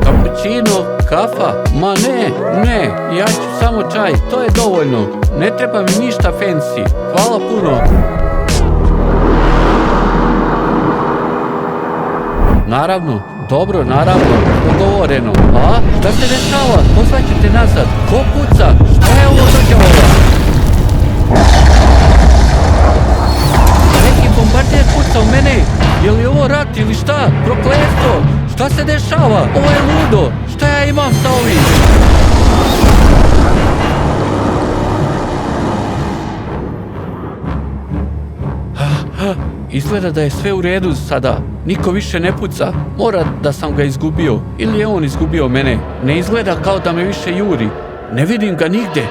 Kapućino, kafa? Ma ne, ja ću samo čaj, to je dovoljno. Ne treba mi ništa fancy. Hvala puno. Naravno, dobro, dogovoreno. A, šta se dešava? Pozvaću te nazad. Ko puca? Šta je ovo dođava? Neki bombarder puca u mene. Je li ovo rat ili šta? Prokletstvo! Šta se dešava? Ovo je ludo! Šta ja imam sa ovim? Izgleda da je sve u redu sada. Niko više ne puca. Mora da sam ga izgubio. Ili je on izgubio mene. Ne izgleda kao da me više juri. Ne vidim ga nigde.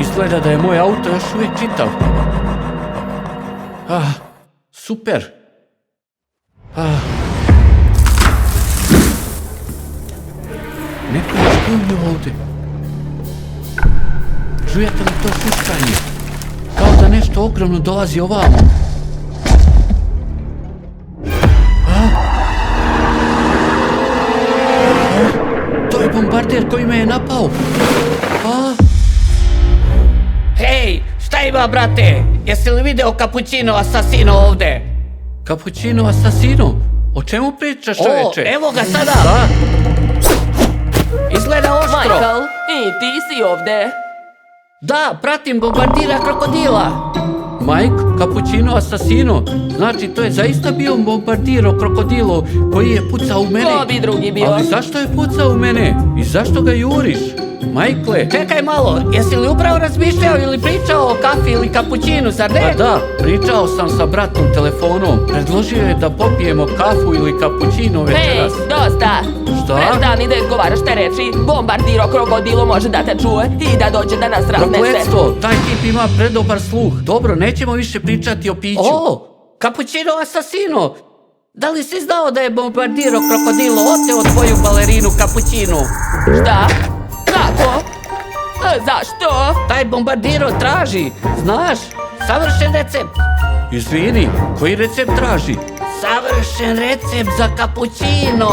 Izgleda da je moj auto još uvijek čitav. Super. Neko je špljunio ovdje. Čujete li to šuškanje? Kao da nešto ogromno dolazi ovamo. To je bombarder koji me je napao. Hej, šta ima, brate? Jesi li video Kapućino Asasino ovde? Kapućino Asasino? O čemu pričaš, čoveče? Evo ga sada! Da? Izgleda oštro! Michael, i ti si ovde? Da, pratim bombardira krokodila! Mike, Kapućino Asasino? Znači, to je zaista bio bombardir krokodilo koji je pucao u mene? Ko bi drugi bio? Ali zašto je pucao u mene? I zašto ga juriš? Michael? Čekaj malo, jesi li upravo razmišljao ili pričao o kafi ili kapućinu, zar ne? Pa da, pričao sam sa bratom telefonom. Predložio je da popijemo kafu ili kapućino večeras. Hej, dosta! Šta? Prestan i da izgovaraš te reči. Bombardiro krokodilo može da te čuje i da dođe da nas raznese. Prokletstvo, taj tip ima predobar sluh. Dobro, nećemo više pričati o piću. Kapućino Asasino! Da li si znao da je bombardiro krokodilo oteo tvoju balerinu Kapućinu? Šta? Kako? Zašto? Taj bombardiro traži, znaš, savršen recept. Izvini, koji recept traži? Savršen recept za kapućino.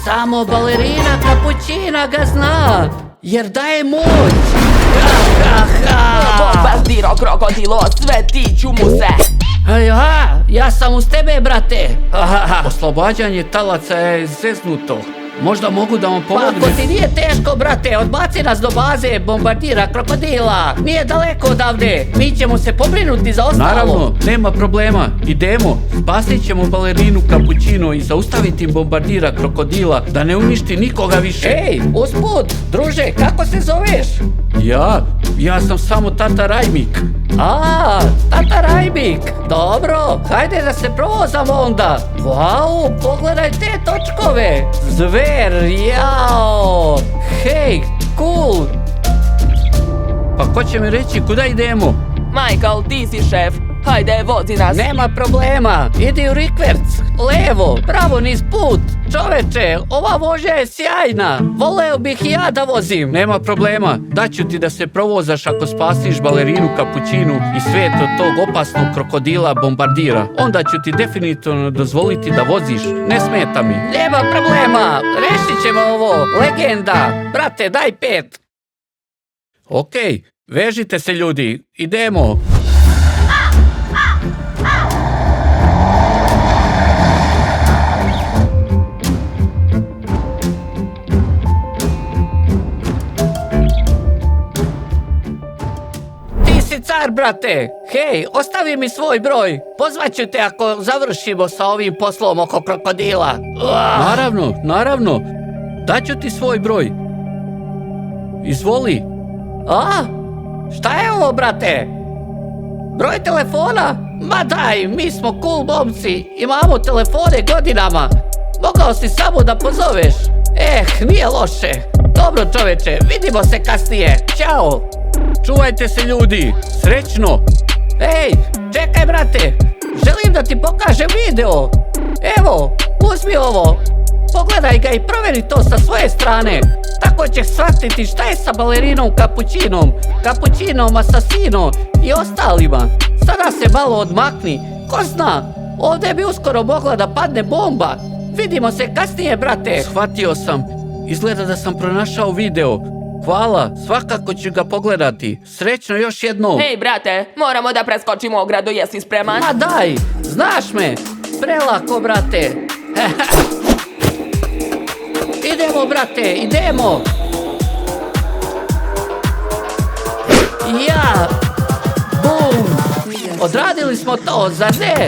Samo balerina Kapućina ga zna, jer daje moć. Bombardiro krokodilo, svetiću mu se. Ja sam uz tebe, brate. Oslobađanje talaca je zeznuto. Možda mogu da vam Pa pomognem. ako ti nije teško, brate, odbaci nas do baze bombardira krokodila. Nije daleko odavde, mi ćemo se pobrinuti za ostalo. Naravno, nema problema. Idemo, spasit ćemo balerinu Kapućino i zaustaviti bombardira krokodila da ne uništi nikoga više. Ej, usput, druže, kako se zoveš? Ja sam samo tata Rajmik. Tata Rajmik, dobro, hajde da se provozamo onda. Vau, pogledaj te točkove. Zver, jao. Hej, cool. Pa ko će mi reći kuda idemo? Michael, ti si šef. Hajde, vozi nas. Nema problema, idi u rikverc, levo, pravo niz put. Čoveče, ova vožnja je sjajna, voleo bih i ja da vozim. Nema problema, daću ti da se provozaš ako spasiš balerinu Kapućinu i svijet od tog opasnog krokodila bombardira. Onda ću ti definitivno dozvoliti da voziš, ne smeta mi. Nema problema, rešit ćemo ovo, legenda. Brate, daj 5. Okej, vežite se ljudi, idemo. Car, brate, hej, ostavi mi svoj broj. Pozvaću te ako završimo sa ovim poslom oko krokodila. Naravno, daću ti svoj broj. Izvoli. Šta je ovo, brate? Broj telefona? Ma daj, mi smo cool momci, imamo telefone godinama. Mogao si samo da pozoveš. Nije loše. Dobro, čoveče, vidimo se kasnije. Ćao. Čuvajte se ljudi, srećno! Ej, čekaj, brate, želim da ti pokažem video. Evo, uzmi ovo. Pogledaj ga i proveri to sa svoje strane. Tako ćeš shvatiti šta je sa balerinom Kapućinom, Kapućinom Asasino i ostalima. Sada se malo odmakni. Ko zna, ovdje bi uskoro mogla da padne bomba. Vidimo se kasnije, brate. Shvatio sam. Izgleda da sam pronašao video. Hvala, svakako ću ga pogledati. Srećno još jednom. Hej, brate, moramo da preskočimo ogradu, jesi spreman? Ma daj, znaš me. Prelako, brate. Idemo, brate, idemo. Ja. Bum. Odradili smo to, zar ne?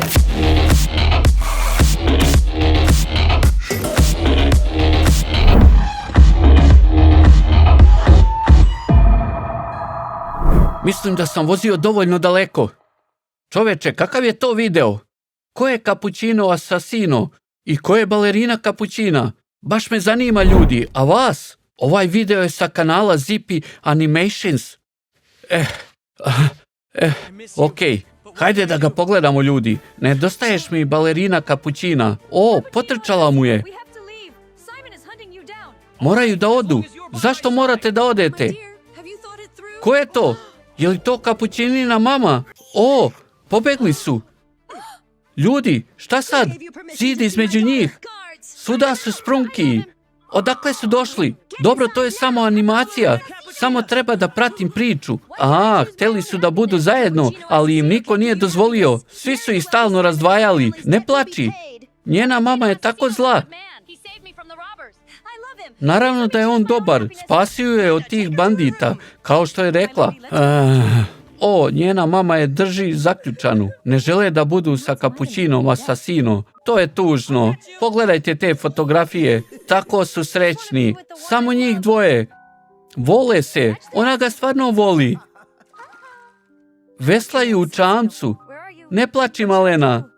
Mislim da sam vozio dovoljno daleko. Čoveče, kakav je to video? Ko je Kapućino Asasino? I ko je balerina Kapućina? Baš me zanima, ljudi. A vas? Ovaj video je sa kanala Zippy Animations. Okej. Hajde da ga pogledamo, ljudi. Nedostaješ mi balerina Kapućina. O, potrčala mu je. Moraju da odu. Zašto morate da odete? Ko je to? Je li to Kapućinina mama? O, pobegli su. Ljudi, šta sad? Zid između njih. Svuda su sprunki. Odakle su došli? Dobro, to je samo animacija. Samo treba da pratim priču. Aha, hteli su da budu zajedno, ali im niko nije dozvolio. Svi su ih stalno razdvajali. Ne plači. Njena mama je tako zla. Naravno da je on dobar. Spasio je od tih bandita, kao što je rekla. O, njena mama je drži zaključanu. Ne žele da budu sa Kapućinom Asasino. To je tužno. Pogledajte te fotografije. Tako su srećni. Samo njih dvoje. Vole se. Ona ga stvarno voli. Veslaju u čamcu. Ne plači, malena.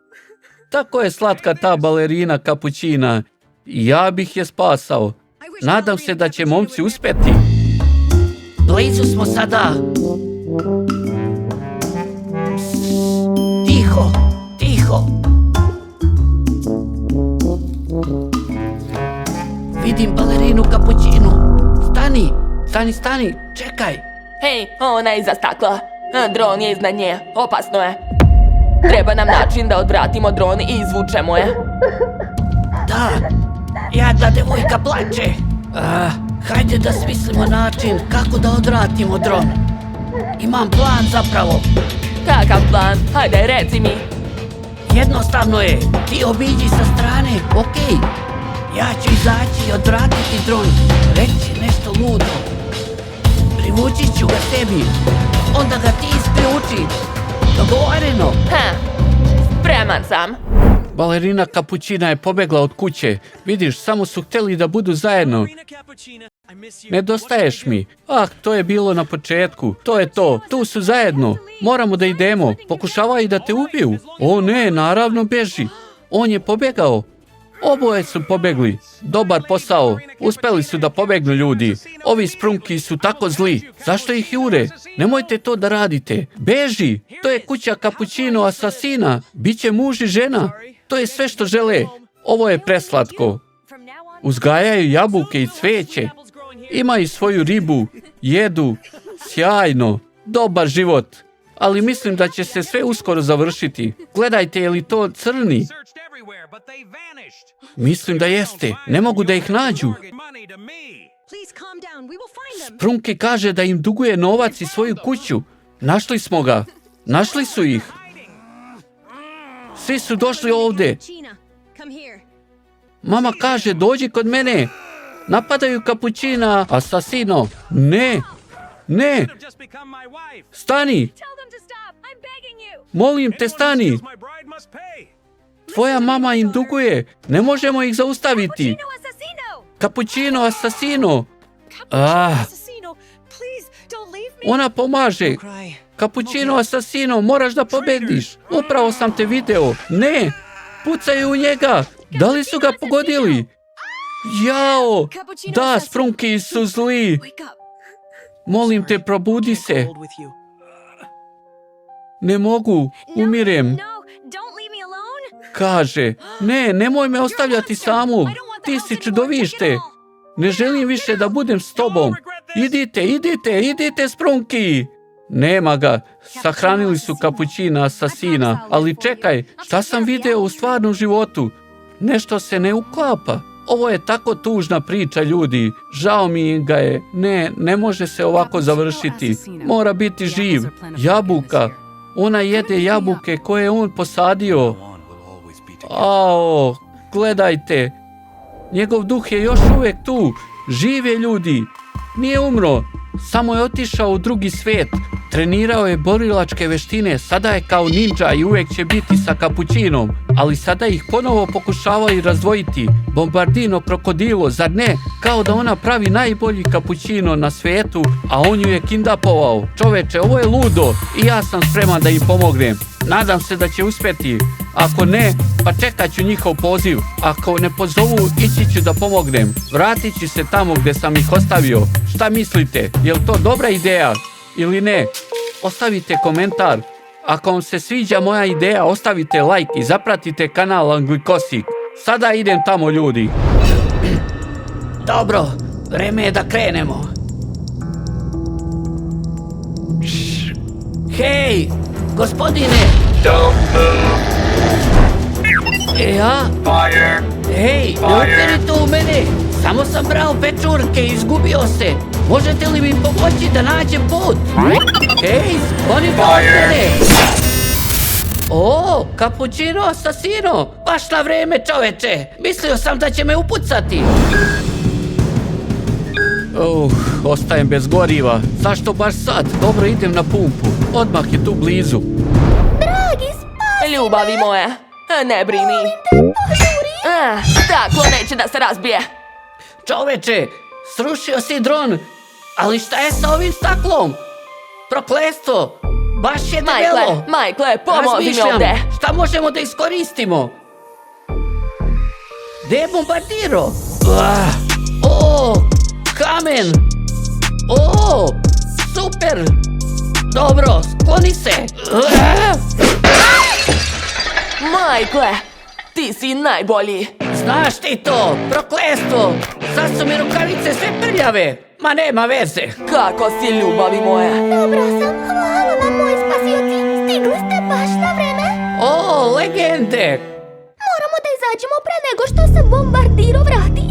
Tako je slatka ta balerina Kapućina. Ja bih je spasao. Nadam se da će momci uspjeti. Blizu smo sada. Tiho, tiho. Vidim balerinu Kapućinu. Stani, stani, stani, čekaj. Hej, ona je iza stakla. Dron je iznad nje, opasno je. Treba nam način da odvratimo dron i izvučemo je. Da, jadna devojka plače. Hajde da smislimo način kako da odvratimo dron. Imam plan zapravo. Kakav plan? Hajde, reci mi. Jednostavno je, ti obiđi sa strane, okej. Ja ću izaći i odvratiti dron. Reći nešto ludo. Privući ću ga sebi. Onda ga ti isključi. Dogovoreno. Spreman sam. Balerina Kapućina je pobegla od kuće. Vidiš, samo su htjeli da budu zajedno. Nedostaješ mi. To je bilo na početku. To je to. Tu su zajedno. Moramo da idemo. Pokušavaju da te ubiju. O ne, naravno beži. On je pobegao. Oboje su pobegli. Dobar posao. Uspeli su da pobegnu, ljudi. Ovi sprunki su tako zli. Zašto ih jure? Nemojte to da radite. Beži. To je kuća Kapućino Asasina. Biće muž i žena. To je sve što žele. Ovo je preslatko. Uzgajaju jabuke i cveće. Imaju svoju ribu. Jedu. Sjajno. Dobar život. Ali mislim da će se sve uskoro završiti. Gledajte, je li to crni? Mislim da jeste. Ne mogu da ih nađu. Sprunki kaže da im duguje novac i svoju kuću. Našli smo ga. Našli su ih. Svi su došli ovdje. Mama kaže, dođi kod mene. Napadaju Kapućina Asasino. Ne. Ne. Stani. Molim te, stani. Tvoja mama im duguje. Ne možemo ih zaustaviti. Kapućino Asasino. Ona pomaže. Kapućino Asasino, moraš da pobediš. Upravo sam te video. Ne. Pucaju u njega. Da li su ga pogodili? Jao. Da, sprunki su zli. Molim te, probudi se. Ne mogu. Umirem. Kaže, ne, nemoj me ostavljati samu. Ti si čudovište. Ne želim više da budem s tobom. Idite, sprunki. Nema ga. Sahranili su kapućina asasina. Ali čekaj, šta sam video u stvarnom životu? Nešto se ne uklapa. Ovo je tako tužna priča, ljudi. Žao mi ga je. Ne može se ovako završiti. Mora biti živ. Jabuka. Ona jede jabuke koje je on posadio. Ao, gledajte. Njegov duh je još uvijek tu. Živ je, ljudi. Nije umro. Samo je otišao u drugi svijet. Trenirao je borilačke veštine. Sada je kao ninja i uvijek će biti sa kapućinom. Ali sada ih ponovo pokušavaju razdvojiti. Bombardino krokodilo, zar ne? Kao da ona pravi najbolji kapućino na svijetu, a on ju je kindapovao. Čoveče, ovo je ludo i ja sam spreman da im pomognem. Nadam se da će uspjeti. Ako ne, pa čekat ću njihov poziv. Ako ne pozovu, ići ću da pomognem. Vratit ću se tamo gdje sam ih ostavio. Šta mislite? Je li to dobra ideja ili ne? Ostavite komentar. Ako vam se sviđa moja ideja, ostavite like i zapratite kanal Anglikosik. Sada idem tamo, ljudi. Dobro, vreme je da krenemo. Hej, gospodine! Ja? Hej, ne uperite u mene! Samo sam brao pečurke i izgubio se. Možete li mi pomoći da nađem put? Hej, sklonite od mene! O, kapućino asasino! Baš na vreme, čoveče! Mislio sam da će me upucati! Ostajem bez goriva. Zašto baš sad? Dobro, idem na pumpu. Odmah je tu blizu. Dragi, spasi Ljubavi moja, ne brini. Staklo neće da se razbije. Čoveče, srušio si dron, ali šta je sa ovim staklom? Prokletstvo, baš je debelo. Majkle, pomozi mi Razmišljam, ovde. šta možemo da iskoristimo? Gde je bombardiro? O, kamen. O, super. Dobro, skloni se. Majkle, ti si najbolji. Znaš ti to, prokletstvo. Sad su mi rukavice sve prljave. Ma nema veze. Kako si, ljubavi moja. Dobro sam, hvala vam, moji spasioci. Stigli ste baš na vreme. O, legende. Moramo da izađemo pre nego što se bombardiro vrati.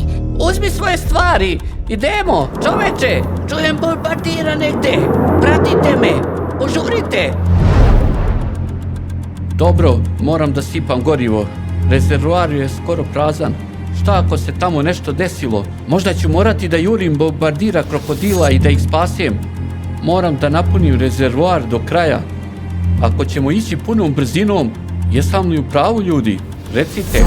Uzmi svoje stvari. Idemo, čoveče. Čujem bombardira negde. Pratite me. Požurite. Dobro, moram da sipam gorivo. Rezervoar je skoro prazan. Šta ako se tamo nešto desilo? Možda ću morati da jurim bombardira krokodila i da ih spasem. Moram da napunim rezervoar do kraja. Ako ćemo ići punom brzinom, jesam li u pravu, ljudi? Recite.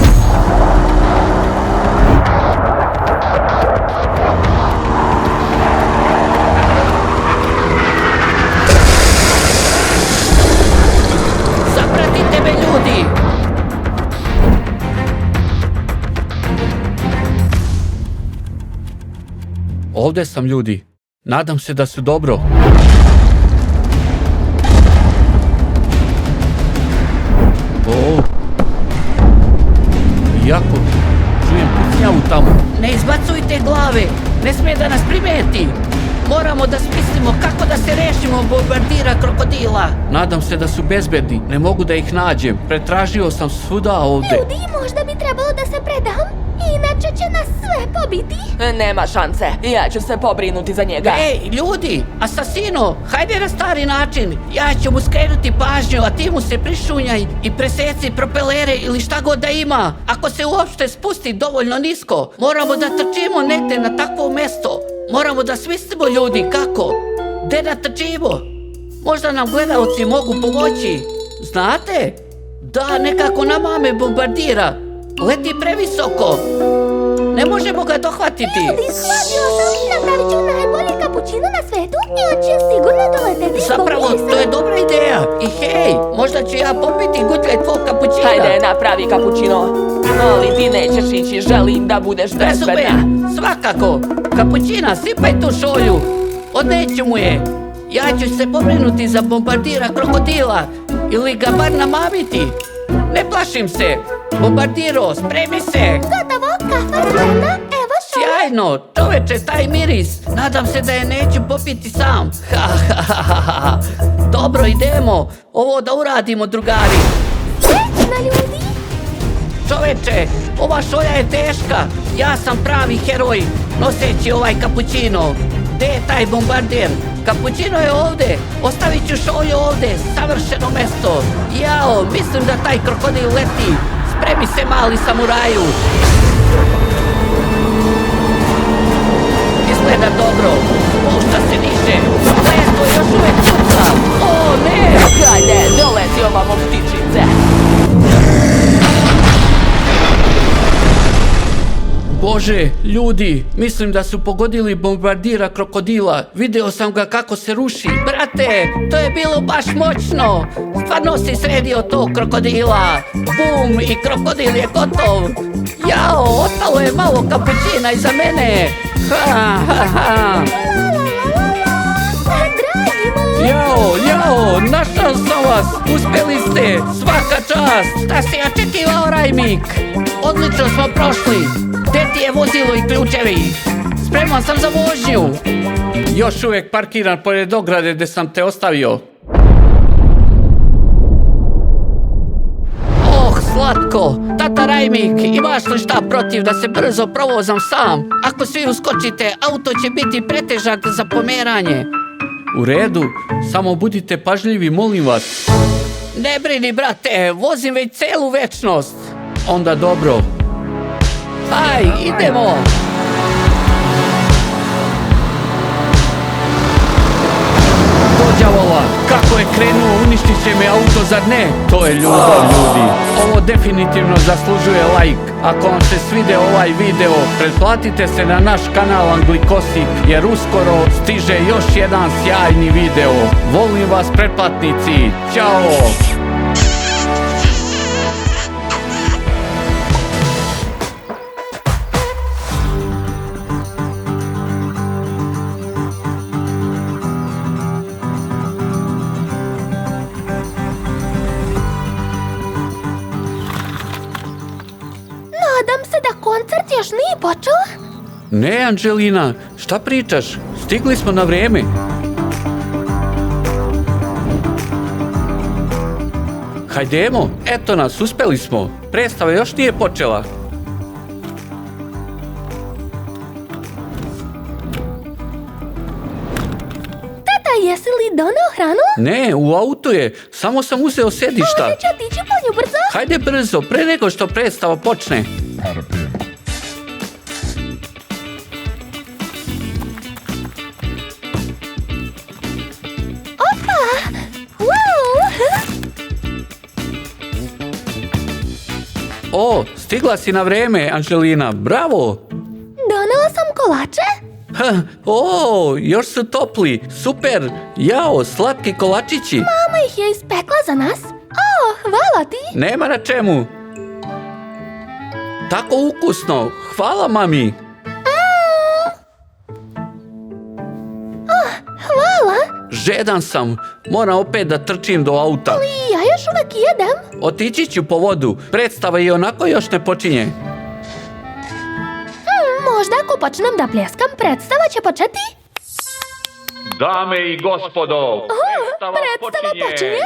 Zapratite me, ljudi. Ovdje sam, ljudi. Nadam se da su dobro. O, jako čujem pucnjavu tamo. Ne izbacujte glave. Ne smije da nas primeti. Moramo da smislimo kako da se rešimo bombardira krokodila. Nadam se da su bezbedni. Ne mogu da ih nađem. Pretražio sam svuda ovdje. Ljudi, možda bi trebalo da se predam. Inače će nas sve pobiti. Nema šanse, ja ću se pobrinuti za njega. Ej, ljudi, asasino, hajde na stari način. Ja ću mu skrenuti pažnju, a ti mu se prišunjaj i preseci propelere ili šta god da ima. Ako se uopšte spusti dovoljno nisko, moramo da trčimo negde na takvo mesto. Moramo da smislimo, ljudi, kako? Gde da trčimo? Možda nam gledalci mogu pomoći. Znate? Da, nekako nama me bombardira. Leti previsoko. Ne možemo ga dohvatiti. Ljudi, shvatio sam. Napravit ću najbolji kapućino na svetu i on će sigurno doleteti. Zapravo, to je dobra ideja. I hej, možda ću ja popiti gutljaj tvog kapućina. Hajde, napravi kapućino. Ali ti nećeš ići, želim da budeš bezbedna. Razumem, svakako. Kapućina, sipaj tu šolju. Odneću mu je. Ja ću se pobrinuti za bombardira krokodila. Ili ga bar namamiti. Ne plašim se. Bombardiro, spremi se! Gotovo, kafa spremna, evo šolje. Sjajno, čoveče, taj miris. Nadam se da je neću popiti sam. Dobro, idemo. Ovo da uradimo, drugari. Srećna ljudi. Čoveče, ova šolja je teška. Ja sam pravi heroj, noseći ovaj kapućino. Gde je taj bombardir? Kapućino je ovde. Ostavit ću šolju ovde, savršeno mesto. Jao, mislim da taj krokodil leti. Spremi se, mali samuraju. Izgleda dobro. Spušta se niže. Leto još uvek puca. O, ne! Hajde, doleti ovamo ptičice. Bože, ljudi, mislim da su pogodili bombardira krokodila. Video sam ga kako se ruši. Brate, to je bilo baš moćno. Stvarno si sredio tog krokodila. Bum, i krokodil je gotov. Jao, ostalo je malo kapućina iza mene. Ha, ha, ha. Dragi moji. Jao, našao sam vas. Uspeli ste, svaka čast. Šta si očekivao, Rajmik? Odlično smo prošli. Gde ti je vozilo i ključevi? Spreman sam za vožnju. Još uvijek parkiran pored ograde gdje sam te ostavio. Oh, slatko. Tata Rajmik, imaš li šta protiv da se brzo provozam sam? Ako svi uskočite, auto će biti pretežak za pomeranje. U redu, samo budite pažljivi, molim vas. Ne brini, brate, vozim već celu večnost. Onda dobro. Aj, idemo. Dođavola, kako je krenuo, uništit će me auto, zar ne? To je ljubav, ljudi. Ovo definitivno zaslužuje like. Ako vam se svidio ovaj video, pretplatite se na naš kanal Anglikosik, jer uskoro stiže još jedan sjajni video. Volim vas, pretplatnici. Ćao! Nadam se da koncert još nije počeo. Ne, Anđelina, šta pričaš? Stigli smo na vrijeme. Hajdemo, eto nas, uspeli smo. Predstava još nije počela. Tata, jesi li doneo hranu? Ne, u autu je, samo sam uzeo sedišta. Možda ću otići po nju brzo. Hajde brzo, pre nego što predstava počne. Wow. O, stigla si na vrijeme, Anđelina, bravo! Donela sam kolače. O, još su topli, super, jao, slatki kolačići. Mama ih je ispekla za nas. O, hvala ti. Nema na čemu. Tako ukusno, hvala mami. Hvala. Žedan sam, moram opet da trčim do auta. I ja još uvek jedem. Otići ću po vodu, predstava i onako još ne počinje. Možda ako počnem da pljeskam, predstava će početi. Dame i gospodo, Predstava počinje.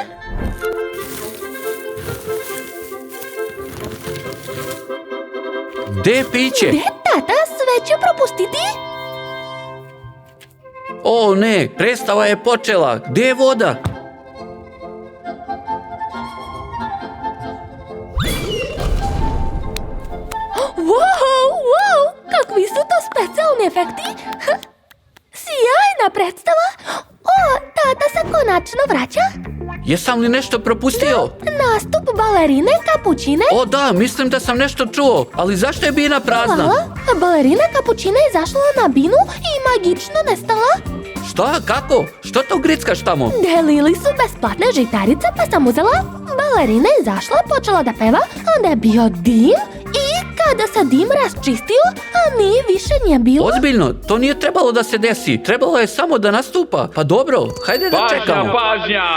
Gde je piće? Gde, tata, sve ću propustiti? O ne, predstava je počela, gde je voda? Wow, kakvi su to specijalni efekti? Sjajna predstava. O, tata se konačno vraća. Jesam li nešto propustio? Nastup balerine Kapućine. O da, mislim da sam nešto čuo, ali zašto je bina prazna? Hvala. Balerina Kapućina je izašla na binu i magično nestala. Šta, kako? Što to grickaš tamo? Delili su besplatne žitarice pa sam uzela. Balerina je izašla, počela da peva, onda je bio dim i Tada se dim raščistio, a nije više nije bilo. Ozbiljno, to nije trebalo da se desi. Trebalo je samo da nastupa. Pa dobro, hajde da čekamo. Pažnja!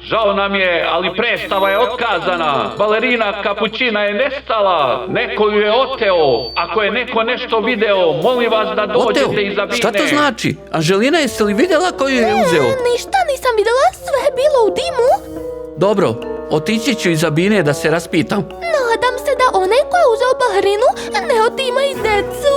Žao nam je, ali predstava je otkazana. Balerina Kapućina je nestala. Neko ju je oteo. Ako je neko nešto video, molim vas da Oteo, dođete i zabine. šta to znači? Anželina, jesi li vidjela koju je uzeo? Ništa nisam vidjela, sve je bilo u dimu. Dobro, otići ću iza Bine da se raspitam. Nadam se da onaj ko je uzeo balerinu ne otima i decu.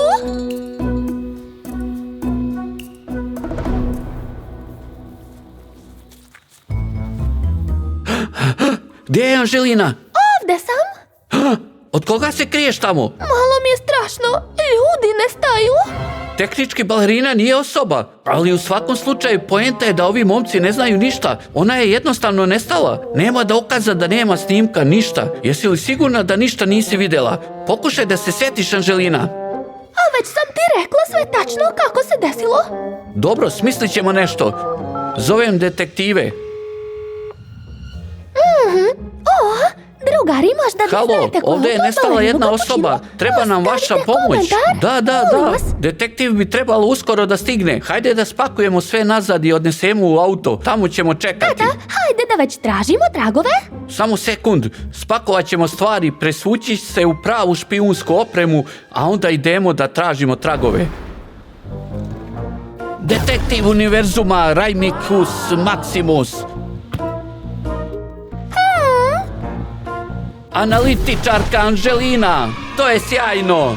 Gdje je Anželina? Ovdje sam. Od koga se kriješ tamo? Malo mi je strašno, ljudi nestaju. Tehnički balerina nije osoba, ali u svakom slučaju poenta je da ovi momci ne znaju ništa. Ona je jednostavno nestala. Nema dokaza da nema snimka, ništa. Jesi li sigurna da ništa nisi vidjela? Pokušaj da se sjetiš, Anželina. A već sam ti rekla sve tačno kako se desilo. Dobro, smislit ćemo nešto. Zovem detektive. Drugari, možda vi Halo, znate ko ovdje je to nestala balerinu jedna Kapućinu. osoba. Treba nam vaša Ostavite pomoć. komentar. Da. Molim vas. Detektiv bi trebalo uskoro da stigne. Hajde da spakujemo sve nazad i odnesemo u auto. Tamo ćemo čekati. Da, hajde da već tražimo tragove. Samo sekund. Spakovat ćemo stvari, presvući se u pravu špijunsku opremu, a onda idemo da tražimo tragove. Detektiv univerzuma Raimicus Maximus. Analitičarka Anželina. To je sjajno.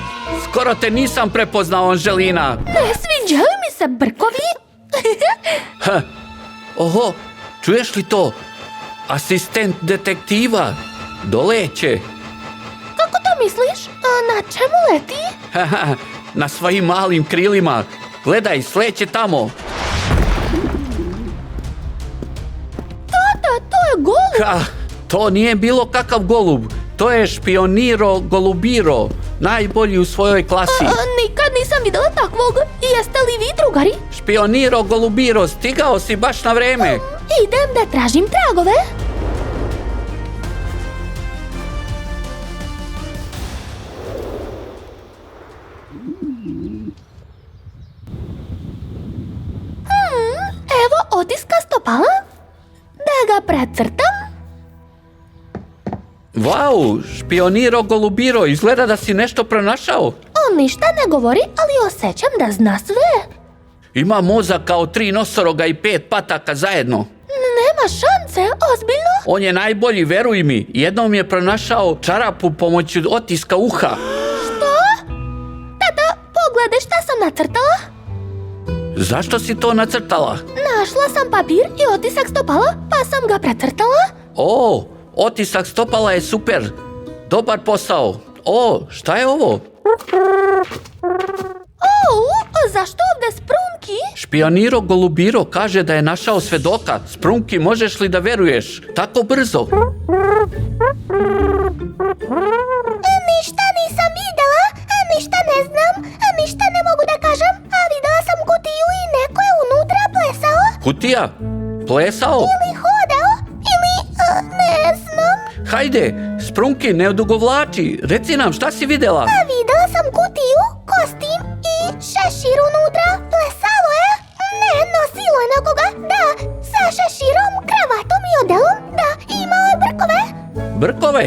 Skoro te nisam prepoznao, Anželina. Ne sviđaju mi se brkovi. Oho, čuješ li to? Asistent detektiva doleće. Kako to misliš? A na čemu leti? Na svojim malim krilima. Gledaj, sleće tamo. Tata, to je golub. To nije bilo kakav golub. To je špioniro golubiro. Najbolji u svojoj klasi. Nikad nisam vidjela takvog. Jeste li vi drugari? Špioniro golubiro, stigao si baš na vreme. Idem da tražim tragove. Evo otiska stopala. Da ga precrtam. Vau, špioniro golubiro, izgleda da si nešto pronašao. On ništa ne govori, ali osjećam da zna sve. Ima mozak kao 3 nosoroga i 5 pataka zajedno. Nema šanse, ozbiljno? On je najbolji, veruj mi. Jednom je pronašao čarapu pomoću otiska uha. Što? Tata, pogledaj šta sam nacrtala. Zašto si to nacrtala? Našla sam papir i otisak stopala, pa sam ga precrtala. O, otisak stopala je super. Dobar posao. O, šta je ovo? Zašto ovdje sprunki? Špioniro golubiro kaže da je našao svedoka. Sprunki, možeš li da veruješ? Tako brzo. Ništa nisam vidjela, ništa ne znam, ništa ne mogu da kažem, a vidjela sam kutiju i neko je unutra plesao. Kutija? Plesao? Ili hodao, ili ne znam. Hajde, Sprunki, ne odugovlači. Reci nam, šta si vidjela? Vidjela sam kutiju, kostim i šešir unutra, plesalo je. Ne, nosilo je nekoga, da, sa šeširom, kravatom i odelom, da, imao je brkove. Brkove?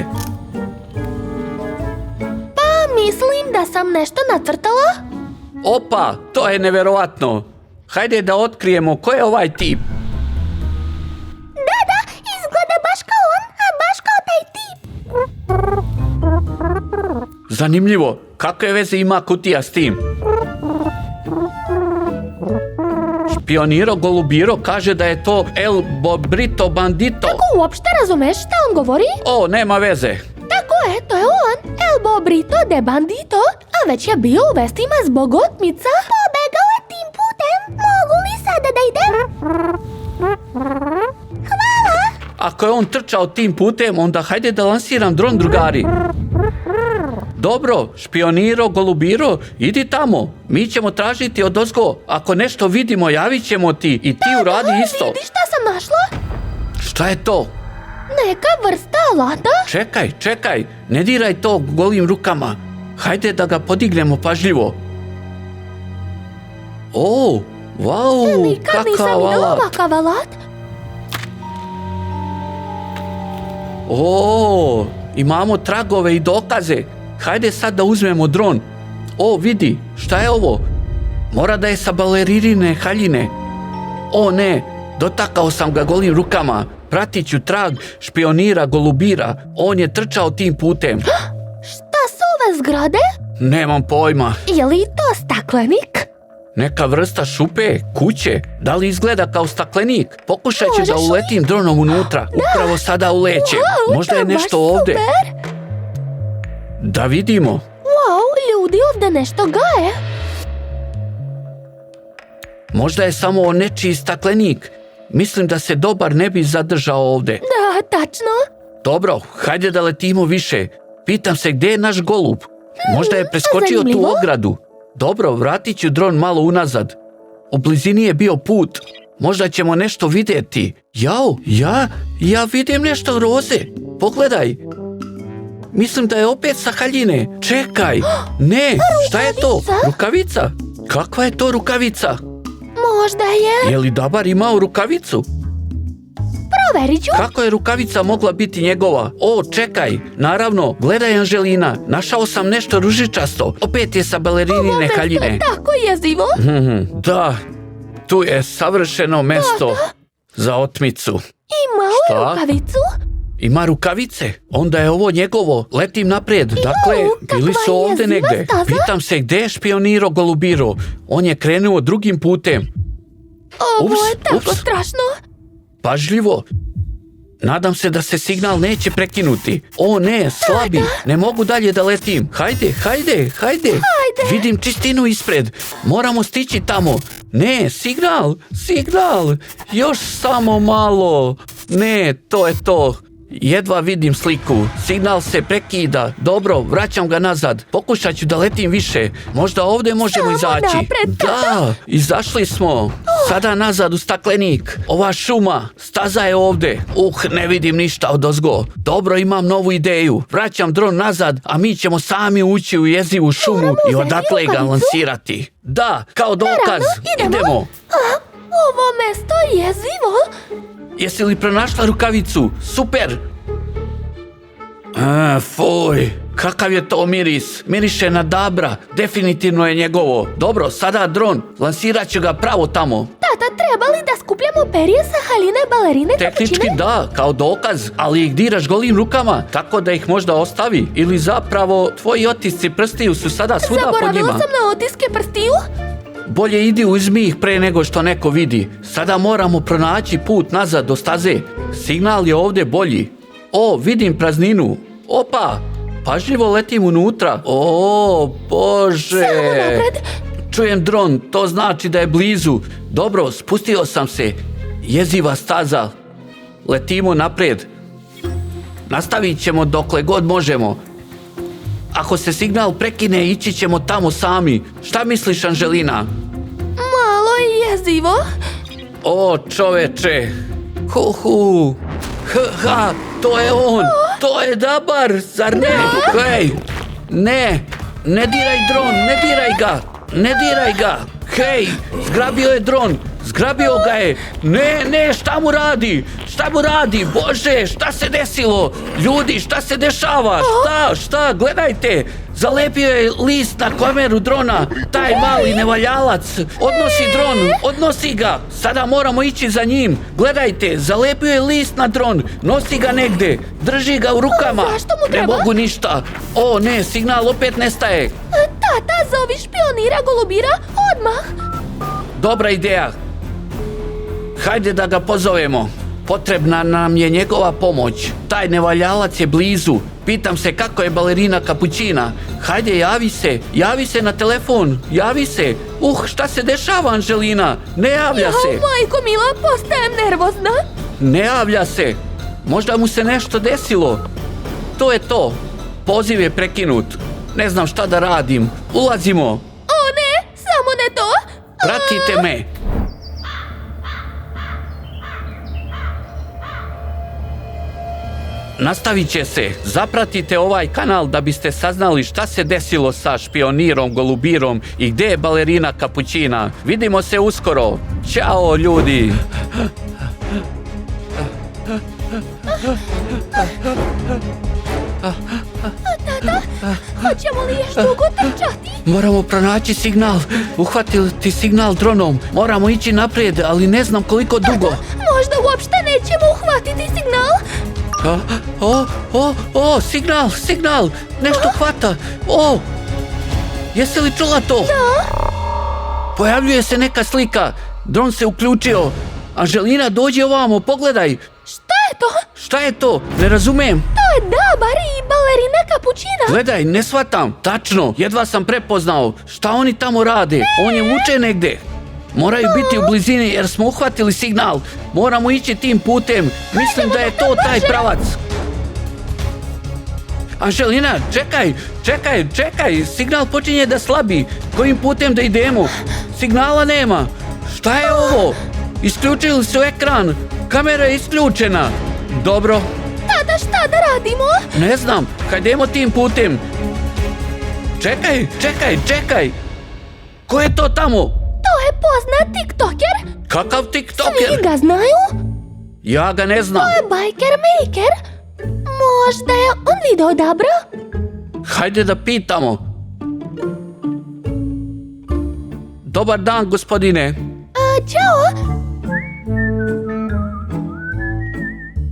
Pa mislim da sam nešto nacrtala. Opa, to je neverovatno. Hajde da otkrijemo ko je ovaj tip. Da, izgleda baš kao on, a baš kao taj tip. Zanimljivo, kakve veze ima kutija s tim? Špioniro golubiro kaže da je to El Bobrito Bandito. Kako uopšte razumeš šta on govori? O, nema veze. Tako je, to je on, El Bobrito de Bandito, a već je bio u vestima zbog otmica. Pobegao je tim putem, mogu li sada da idem? Hvala! Ako je on trčao tim putem, onda hajde da lansiram dron, drugari. Dobro, špioniro, golubiro, idi tamo. Mi ćemo tražiti odozgo. Ako nešto vidimo, javit ćemo ti i ti uradi isto. Vidi šta sam našla? Šta je to? Neka vrsta alata? Čekaj, ne diraj to golim rukama. Hajde da ga podignemo pažljivo. O, vau, Nikad nisam kakav vidjela alat. ovakav alat. O, imamo tragove i dokaze. Hajde sad da uzmemo dron. O, vidi, šta je ovo? Mora da je sa balerinine haljine. O ne, dotakao sam ga golim rukama. Pratit ću trag špionira Golubira. On je trčao tim putem. Šta su ove zgrade? Nemam pojma. Je li to staklenik? Neka vrsta šupe, kuće. Da li izgleda kao staklenik? Pokušat ću da Možeš li? uletim dronom unutra. Upravo sada ulećem. Wow, Možda to je baš nešto ovde. super. Da vidimo. Wow, ljudi ovdje nešto gaje. Možda je samo nečiji staklenik. Mislim da se dobar ne bi zadržao ovde. Da, tačno. Dobro, hajde da letimo više. Pitam se gdje je naš golub. Možda je preskočio tu zanimljivo. ogradu. Dobro, vratit ću dron malo unazad. U blizini je bio put. Možda ćemo nešto vidjeti. Jao, ja vidim nešto roze. Pogledaj. Mislim da je opet sa haljine. Čekaj. Ne, šta je to? Rukavica? Kakva je to rukavica? Možda je. Je li Dabar imao rukavicu? Proverit ću. Kako je rukavica mogla biti njegova? O, čekaj, naravno, gledaj Anželina, našao sam nešto ružičasto. Opet je sa balerinine To haljine. je tako jezivo. Da, tu je savršeno mesto za otmicu. Ima Šta? rukavicu. Ima rukavice, onda je ovo njegovo. Letim naprijed, dakle, kakva bili su ovdje jeziva negde. staza. Pitam se gdje je špioniro Golubiro. On je krenuo drugim putem. Ovo Ups, je tako ups. strašno. Pažljivo. Nadam se da se signal neće prekinuti. O ne, slabi. Ne mogu dalje da letim. Hajde. Vidim čistinu ispred. Moramo stići tamo. Ne, signal. Još samo malo. Ne, to je to. Jedva vidim sliku. Signal se prekida. Dobro, vraćam ga nazad. Pokušat ću da letim više. Možda ovdje možemo Samo izaći. napred. Da, izašli smo. Sada nazad u staklenik. Ova šuma, staza je ovdje. Ne vidim ništa odozgo. Dobro, imam novu ideju. Vraćam dron nazad, a mi ćemo sami ući u jezivu šumu Moramo i uzeti odatle ga rukavicu? lansirati. Da, kao dokaz. Idemo. Ovo mesto je jezivo. Jesi li pronašla rukavicu? Super. Fuj, kakav je to miris? Miriše na Dabra. Definitivno je njegovo. Dobro, sada dron. Lansirat ću ga pravo tamo. Tata, treba li da skupljamo perje sa haljine balerine Tehnički kapućine? da, kao dokaz, ali ih diraš golim rukama, tako da ih možda ostavi. Ili zapravo, tvoji otisci prstiju su sada svuda pod Zaboravila njima. sam na otiske prstiju. Bolje idi uzmi ih pre nego što neko vidi. Sada moramo pronaći put nazad do staze. Signal je ovdje bolji. O, vidim prazninu. Opa, pažljivo letim unutra. O, Bože. Samo napred. Čujem dron, to znači da je blizu. Dobro, spustio sam se. Jeziva staza. Letimo naprijed. Nastavit ćemo dokle god možemo. Ako se signal prekine, ići ćemo tamo sami. Šta misliš, Anželina? Malo je jezivo. O, čoveče. Hu. Ha, to je on. To je Dabar, zar ne? Hej, ne diraj dron, ne diraj ga. Hej, zgrabio je dron, zgrabio ga je. Ne, šta mu radi? Bože, šta se desilo? Ljudi, šta se dešava? Šta, gledajte. Zalepio je list na kameru drona. Taj mali nevaljalac. Odnosi ga. Sada moramo ići za njim. Gledajte, zalepio je list na dron. Nosi ga negde. Drži ga u rukama. Zašto mu Ne treba? mogu ništa. O ne, signal opet nestaje. Tata, zovi špionira Golubira odmah. Dobra ideja. Hajde da ga pozovemo. Potrebna nam je njegova pomoć. Taj nevaljalac je blizu. Pitam se kako je balerina kapućina. Hajde, javi se na telefon. Javi se. Šta se dešava, Anželina? Ne javlja se. Majko mila, postajem nervozna. Ne javlja se. Možda mu se nešto desilo. To je to. Poziv je prekinut. Ne znam šta da radim. Ulazimo. O ne, samo ne to. Pratite me. nastavit će se. Zapratite ovaj kanal da biste saznali šta se desilo sa špionirom Golubirom i gdje je balerina Kapućina. Vidimo se uskoro. Ćao ljudi. Hoćemo li još dugo trčati? Moramo pronaći signal. Uhvatiti signal dronom. Moramo ići naprijed, ali ne znam koliko dugo. Možda uopšte nećemo uhvatiti signal? Signal, nešto hvata. Jesi li čula to? Da. Pojavljuje se neka slika. Dron se uključio. Anželina, dođi ovamo, pogledaj. Šta je to? Šta je to? Ne razumem. To je Dabar i balerina Kapućina. Gledaj, ne shvatam. Tačno, jedva sam prepoznao. Šta oni tamo rade? On je vuče negde. Moraju biti u blizini jer smo uhvatili signal. Moramo ići tim putem. Mislim da je to taj pravac. Anželina, čekaj. Signal počinje da slabi. Kojim putem da idemo? Signala nema. Šta je ovo? Isključili su ekran. Kamera je isključena. Dobro. Tada šta da radimo? Ne znam. Hajdemo tim putem. Čekaj. Ko je to tamo? To je poznat tiktoker. Kakav tiktoker? Svi ga znaju. Ja ga ne znam. To je Biker Maker. Možda je on video Dabra? Hajde da pitamo. Dobar dan, gospodine. Ćao.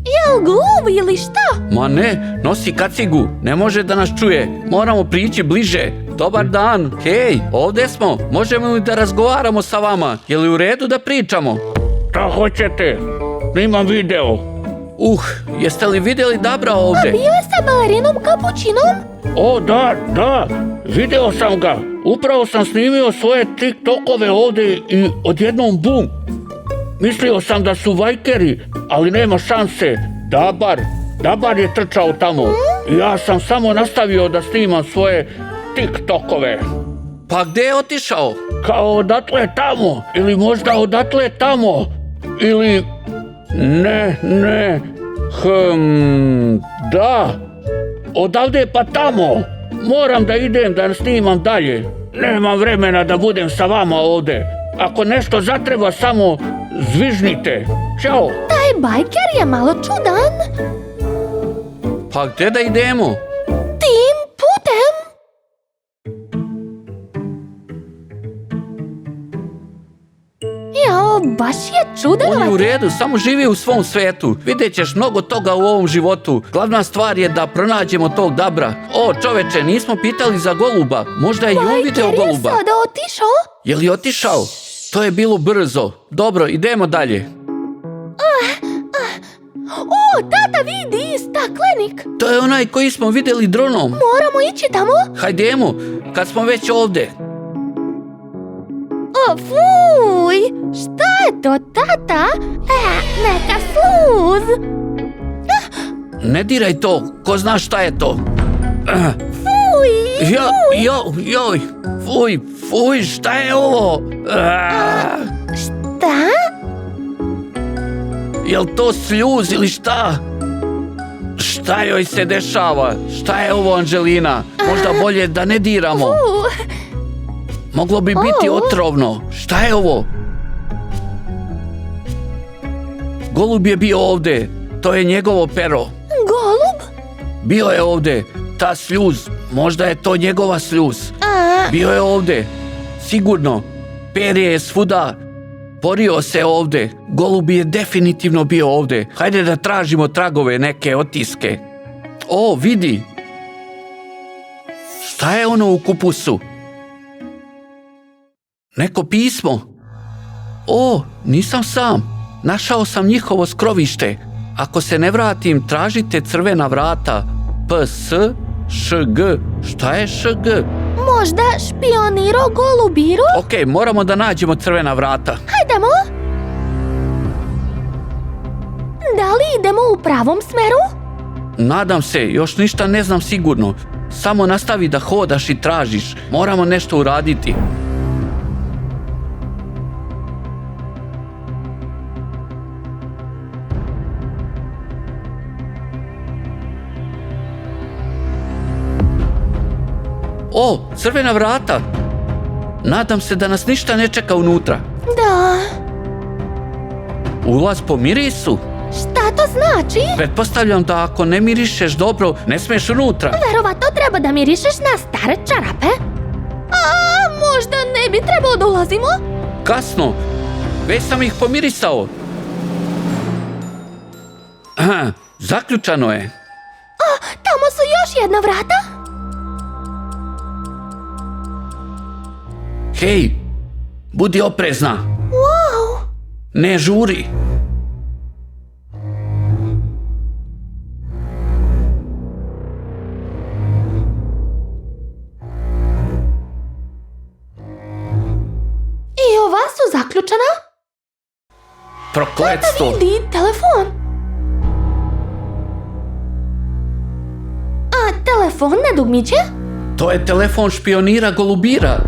Jel gluv ili šta? Ma ne, nosi kacigu. Ne može da nas čuje. Moramo prići bliže. Dobar dan. Hej, ovdje smo. Možemo li da razgovaramo sa vama? Je li u redu da pričamo? Šta hoćete? Snimam video. Jeste li vidjeli Dabra ovdje? Bio je sa balerinom Kapućinom? O, da, video sam ga. Upravo sam snimio svoje TikTokove ovdje i odjednom bum. Mislio sam da su vajkeri, ali nema šanse. Dabar je trčao tamo. I ja sam samo nastavio da snimam svoje TikTokove. Pa gdje je otišao? Kao odatle tamo, ili možda odatle tamo, ili... Ne, da, odavde pa tamo. Moram da idem da snimam dalje. Nemam vremena da budem sa vama ovdje. Ako nešto zatreba, samo zvižnite. Ćao. Taj Biker je malo čudan. Pa gdje da idemo? Tim putem. Jao, baš je čudan. On je u redu, samo živi u svom svetu. Vidjet ćeš mnogo toga u ovom životu. Glavna stvar je da pronađemo tog Dabra. Čoveče, nismo pitali za Goluba. Možda je i on video Biker je Goluba. sada otišao. Je li otišao? To je bilo brzo. Dobro, idemo dalje. O, tata vidi, staklenik. To je onaj koji smo vidjeli dronom. Moramo ići tamo. Hajdemo, kad smo već ovdje. O, fuj, šta je to, tata? Neka sluz. Ne diraj to, ko zna šta je to. Fuj. Joj, fuj, šta je ovo? Šta? Jel to sljuz ili šta? Šta joj se dešava? Šta je ovo, Anželina? Možda bolje da ne diramo. Moglo bi biti otrovno. Šta je ovo? Golub je bio ovdje. To je njegovo pero. Golub? Bio je ovdje. Ta sljuz. Možda je to njegova sljuz. Bio je ovdje. Sigurno. Perje je svuda. Porio se ovdje. Golub je definitivno bio ovdje. Hajde da tražimo tragove, neke otiske. O, vidi. Šta je ono u kupusu? Neko pismo. O, nisam sam. Našao sam njihovo skrovište. Ako se ne vratim, tražite crvena vrata. PS, ŠG. Šta je ŠG? Možda špionirao Golubiru? Ok, moramo da nađemo crvena vrata. Hajdemo. Da li idemo u pravom smeru? Nadam se, još ništa ne znam sigurno. Samo nastavi da hodaš i tražiš. Moramo nešto uraditi. O, crvena vrata. Nadam se da nas ništa ne čeka unutra. Da, Ulaz po mirisu? šta to znači? Pretpostavljam da ako ne mirišeš dobro, ne smiješ unutra. Verovatno treba da mirišeš na stare čarape. A možda ne bi trebalo da ulazimo? Kasno. Već sam ih pomirisao. Aha, zaključano je. Tamo su još jedna vrata. Hej, budi oprezna. Wow, Ne žuri. i ova su zaključena. Prokletstvo. Vidi, telefon. A telefon na dugmiće? To je telefon špionira Golubira.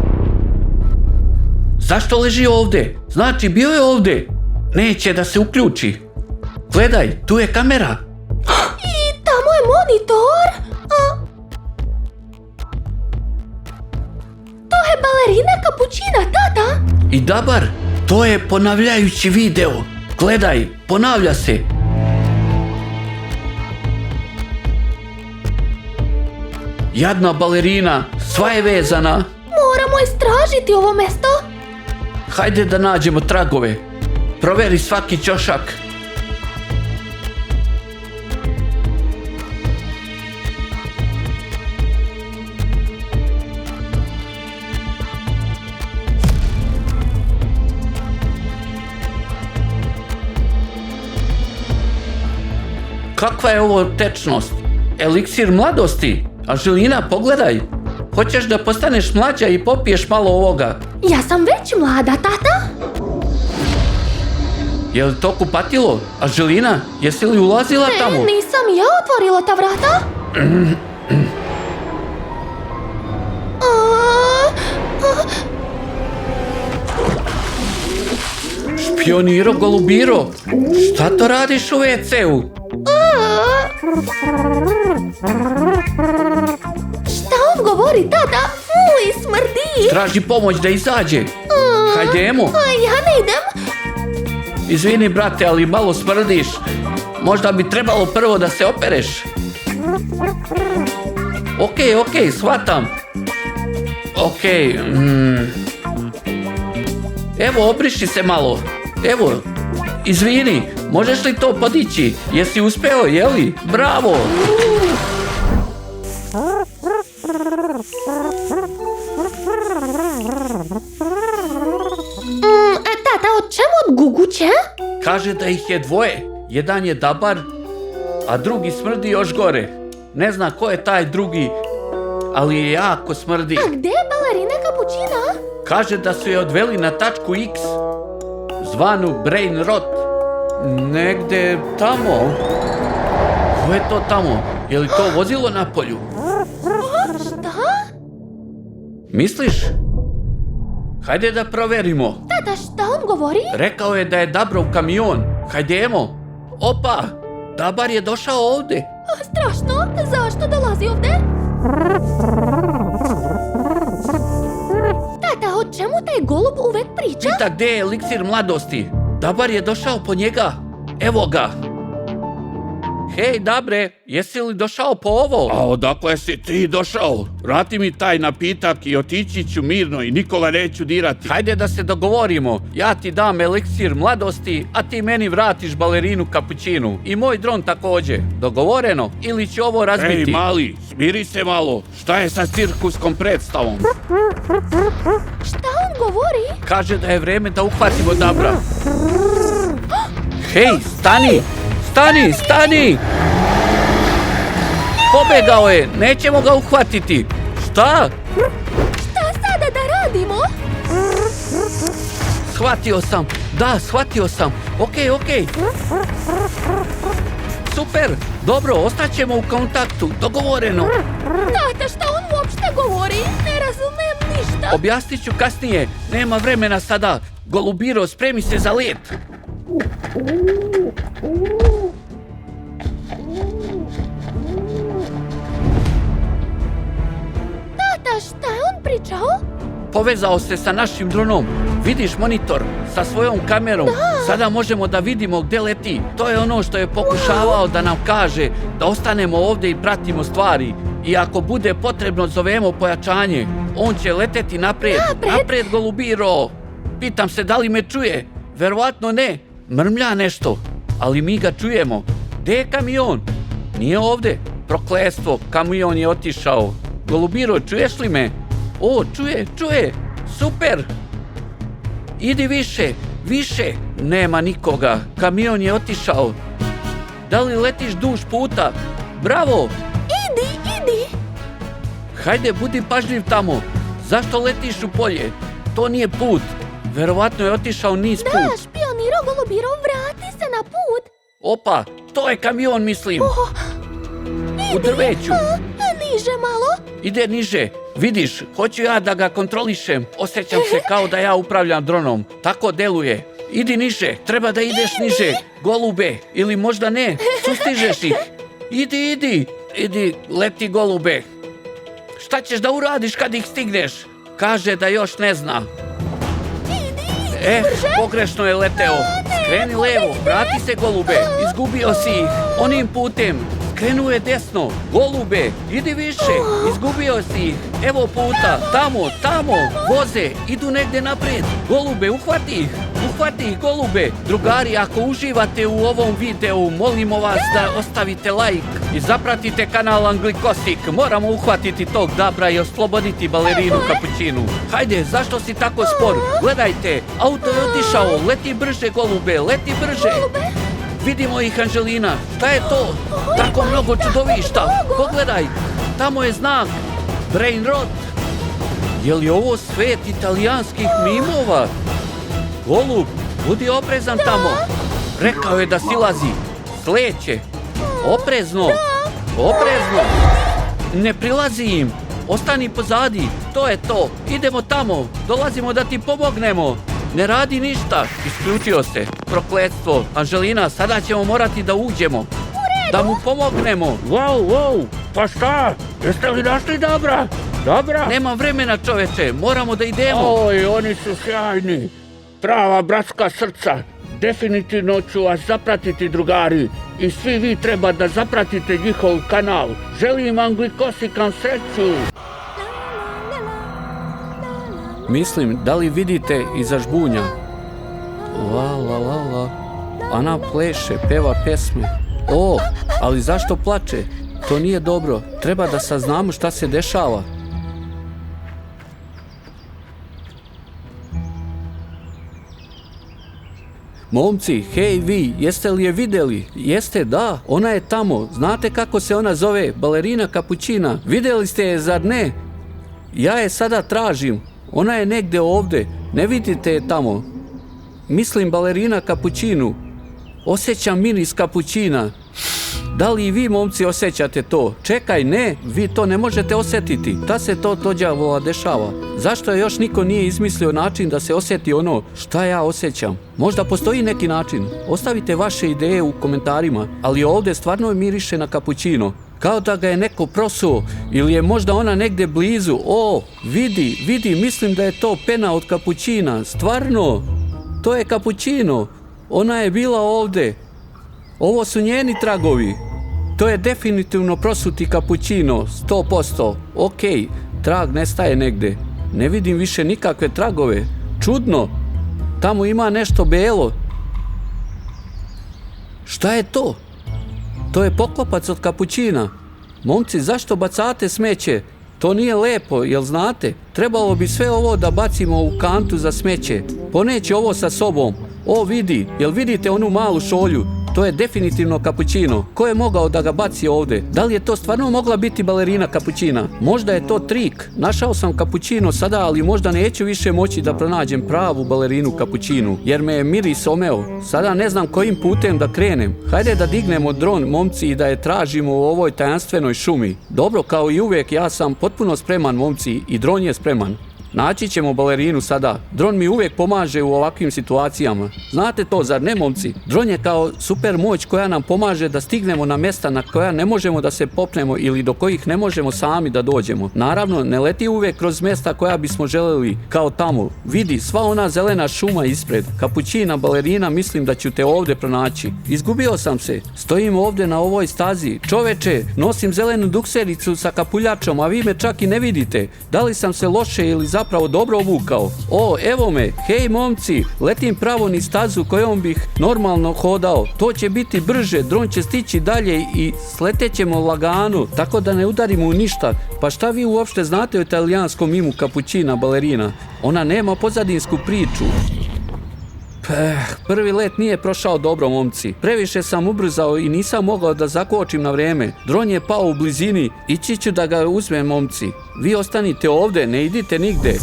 Zašto leži ovdje? Znači, bio je ovdje. Neće da se uključi. Gledaj, tu je kamera. I tamo je monitor. To je balerina kapućina, tata. I Dabar, to je ponavljajući video. Gledaj, ponavlja se. Jadna balerina, sva je vezana. Moramo istražiti ovo mesto. Hajde da nađemo tragove. Proveri svaki ćošak. Kakva je ovo tečnost? Eliksir mladosti? Anželina, pogledaj. Hoćeš da postaneš mlađa i popiješ malo ovoga? Ja sam već mlada, tata. Je li to kupatilo? Anželina, jesi li ulazila tamo? Nisam ja otvorila ta vrata. Špioniro Golubiro, šta to radiš u WC-u? Šta on govori, tata? Fuj, smrdi. Traži pomoć da izađe. Hajdemo. Ja ne idem. Izvini, brate, ali malo smrdiš. Možda bi trebalo prvo da se opereš. Okej, shvatam. Okej. Evo, obriši se malo. Evo, izvini, možeš li to podići? Jesi uspeo, jeli? Bravo! Tata, o čemu guguće? Kaže da ih je dvoje. Jedan je Dabar, a drugi smrdi još gore. Ne zna ko je taj drugi, ali je jako smrdi. A gde je balerina kapućina? Kaže da su je odveli na tačku X, zvanu Brain Rot. Negde tamo. Ko je to tamo? Je li to vozilo na polju? Šta? Misliš? Hajde da proverimo. Tata, šta on govori? Rekao je da je Dabrov kamion. Hajdemo. Opa, Dabar je došao ovdje. Strašno, zašto dolazi ovde? Tata, o čemu taj golub uvek priča? Pita gdje je eliksir mladosti. Dabar je došao po njega. Evo ga. Hej, Dabre, jesi li došao po ovo? A odakle si ti došao? Vrati mi taj napitak i otići ću mirno i nikoga neću dirati. Hajde da se dogovorimo. Ja ti dam eliksir mladosti, a ti meni vratiš balerinu kapućinu. I moj dron također. Dogovoreno? Ili će ovo razbiti? Ej, mali, smiri se malo. Šta je sa cirkuskom predstavom? Šta on govori? Kaže da je vreme da uhvatimo Dabra. Hej, stani! Stani, stani! Pobegao je, nećemo ga uhvatiti. Šta? Šta sada da radimo? Shvatio sam, da, shvatio sam. Okej. Super, dobro, ostaćemo u kontaktu, dogovoreno. Tata, šta on uopšte govori? Ne razumem ništa. Objasnit ću kasnije, nema vremena sada. Golubiro, spremi se za let. Tata, A šta je on pričao? Povezao se sa našim dronom. Vidiš monitor sa svojom kamerom. Sada možemo da vidimo gde leti. To je ono što je pokušavao da nam kaže, da ostanemo ovde i pratimo stvari. I ako bude potrebno, zovemo pojačanje. On će leteti napred. Napred, Golubiro. Pitam se da li me čuje. Verovatno ne. Mrmlja nešto. Ali mi ga čujemo. Gde je kamion? Nije ovde. Prokletstvo, kamion je otišao. Golubiro, čuješ li me? O, čuje. Super. Idi više. Nema nikoga. Kamion je otišao. Da li letiš duž puta? Bravo. Idi. Hajde, budi pažljiv tamo. Zašto letiš u polje? To nije put. Verovatno je otišao niz Da, put. špioniro Golubiro, vrati se na put. Opa, to je kamion, mislim. U drveću. Niže malo. Ide niže. Vidiš, hoću ja da ga kontrolišem. Osjećam se kao da ja upravljam dronom. Tako deluje. Idi niže, treba da ideš niže. Golube, ili možda ne, sustižeš ih. Idi, leti golube. Šta ćeš da uradiš kad ih stigneš? Kaže da još ne zna. Pogrešno je leteo. Skreni levo, vrati se golube. Izgubio si ih. Onim putem. Krenuo je desno. Golube, idi više. Izgubio si ih. Evo puta. Tamo. Voze. Idu negde napred. Golube, uhvati ih, golube. Drugari, ako uživate u ovom videu, molimo vas da ostavite like i zapratite kanal Anglikosik. Moramo uhvatiti tog dabra i osloboditi balerinu Kapućinu. Hajde, zašto si tako spor? Gledajte, auto je otišao. Leti brže, golube, leti brže. Vidimo ih, Anđelina. Šta je to? Tako mnogo čudovišta. Pogledaj, tamo je znak. Brain rot. Je li ovo svet italijanskih mimova? Golub, budi oprezan tamo. Rekao je da silazi. Sleće. Oprezno. Ne prilazi im. Ostani pozadi. To je to. Idemo tamo. Dolazimo da ti pomognemo. Ne radi ništa. Isključio se. Prokletstvo. Anđelina, sada ćemo morati da uđemo. Da mu pomognemo. Wow, pa šta? Jeste li našli Dabra? Nema vremena, čoveče. Moramo da idemo. Oj, oni su sjajni. Prava bratska srca. Definitivno ću vas zapratiti, drugari. I svi vi treba da zapratite njihov kanal. Želim Anglikosikan sreću. Mislim, da li vidite iza žbunja? La. Ona pleše, peva pesme. O, ali zašto plače? To nije dobro. Treba da saznamo šta se dešava. Momci, hej vi, jeste li je videli? Jeste, da, ona je tamo. Znate kako se ona zove? Balerina Kapućina. Videli ste je, zar ne? Ja je sada tražim. Ona je negde ovde. Ne vidite je tamo. Mislim balerina Kapućinu. Osjećam miris kapućina. Da li i vi, momci, osjećate to? Čekaj, ne, vi to ne možete osjetiti. Šta se to tođavola dešava? Zašto je još niko nije izmislio način da se osjeti ono šta ja osjećam? Možda postoji neki način. Ostavite vaše ideje u komentarima, ali ovdje stvarno miriše na kapućino. Kao da ga je neko prosuo, ili je možda ona negde blizu. O, vidi, mislim da je to pena od kapućina. Stvarno, to je kapućino. Ona je bila ovde. Ovo su njeni tragovi. To je definitivno prosuti kapućino, 100%. Okej, trag nestaje negde. Ne vidim više nikakve tragove. Čudno. Tamo ima nešto belo. Šta je to? To je poklopac od kapućina. Momci, zašto bacate smeće? To nije lepo, jel znate? Trebalo bi sve ovo da bacimo u kantu za smeće. Poneći ovo sa sobom. O, vidi, jel vidite onu malu šolju? To je definitivno kapućino. Ko je mogao da ga baci ovde? Da li je to stvarno mogla biti balerina Kapućina? Možda je to trik. Našao sam kapućino sada, ali možda neću više moći da pronađem pravu balerinu Kapućinu, jer me je miris omeo. Sada ne znam kojim putem da krenem. Hajde da dignemo dron, momci, i da je tražimo u ovoj tajanstvenoj šumi. Dobro, kao i uvijek, ja sam potpuno spreman, momci, i dron je spreman. Naći ćemo balerinu sada. Dron mi uvijek pomaže u ovakvim situacijama. Znate to, zar ne, momci? Dron je kao super moć koja nam pomaže da stignemo na mjesta na koja ne možemo da se popnemo ili do kojih ne možemo sami da dođemo. Naravno, ne leti uvijek kroz mjesta koja bismo željeli, kao tamo. Vidi, sva ona zelena šuma ispred. Kapućina, balerina, mislim da ću te ovdje pronaći. Izgubio sam se. Stojim ovdje na ovoj stazi. Čoveče, nosim zelenu duksericu sa kapuljačom, a vi me čak i ne vidite. Da li sam se loše ili zapravo dobro obukao? O, evo me. Hej, momci, letim pravo niz stazu kojom bih normalno hodao. To će biti brže, dron će stići dalje i sletećemo lagano, tako da ne udarimo u ništa. Pa šta vi uopšte znate o italijanskom mimu Kapućina balerina? Ona nema pozadinsku priču. Prvi let nije prošao dobro, momci. Previše sam ubrzao i nisam mogao da zakočim na vrijeme. Dron je pao u blizini. Ići ću da ga uzmem, momci. Vi ostanite ovdje, ne idite nigde.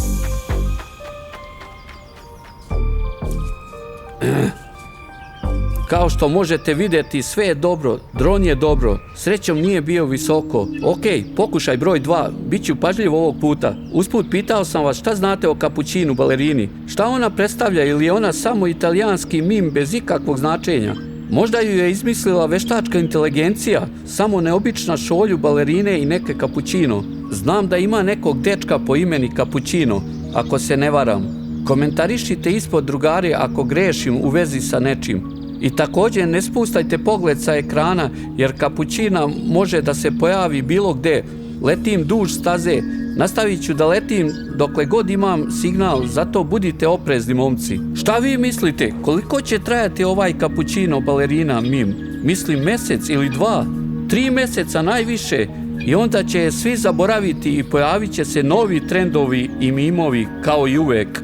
Kao što možete vidjeti, sve je dobro, dron je dobro, srećom nije bio visoko. Ok, pokušaj broj 2, bit ću pažljiv ovog puta. Usput pitao sam vas šta znate o Kapućinu balerini. Šta ona predstavlja ili je ona samo italijanski mim bez ikakvog značenja? Možda ju je izmislila veštačka inteligencija, samo neobična šolju balerine i neke Kapućino. Znam da ima nekog dečka po imeni Kapućino, ako se ne varam. Komentarišite ispod, drugari, ako grešim u vezi sa nečim. I također ne spustajte pogled sa ekrana, jer Kapućina može da se pojavi bilo gde. Letim duž staze, nastavit ću da letim dokle god imam signal, zato budite oprezni, momci. Šta vi mislite, koliko će trajati ovaj Kapućino balerina mim? Mislim mjesec ili 2, 3 mjeseca najviše, i onda će je svi zaboraviti i pojavit će se novi trendovi i mimovi kao i uvek.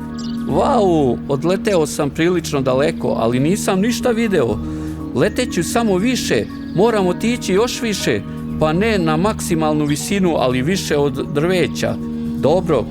Vau, odleteo sam prilično daleko, ali nisam ništa video. Leteću samo više, moram otići još više, pa ne na maksimalnu visinu, ali više od drveća. Dobro,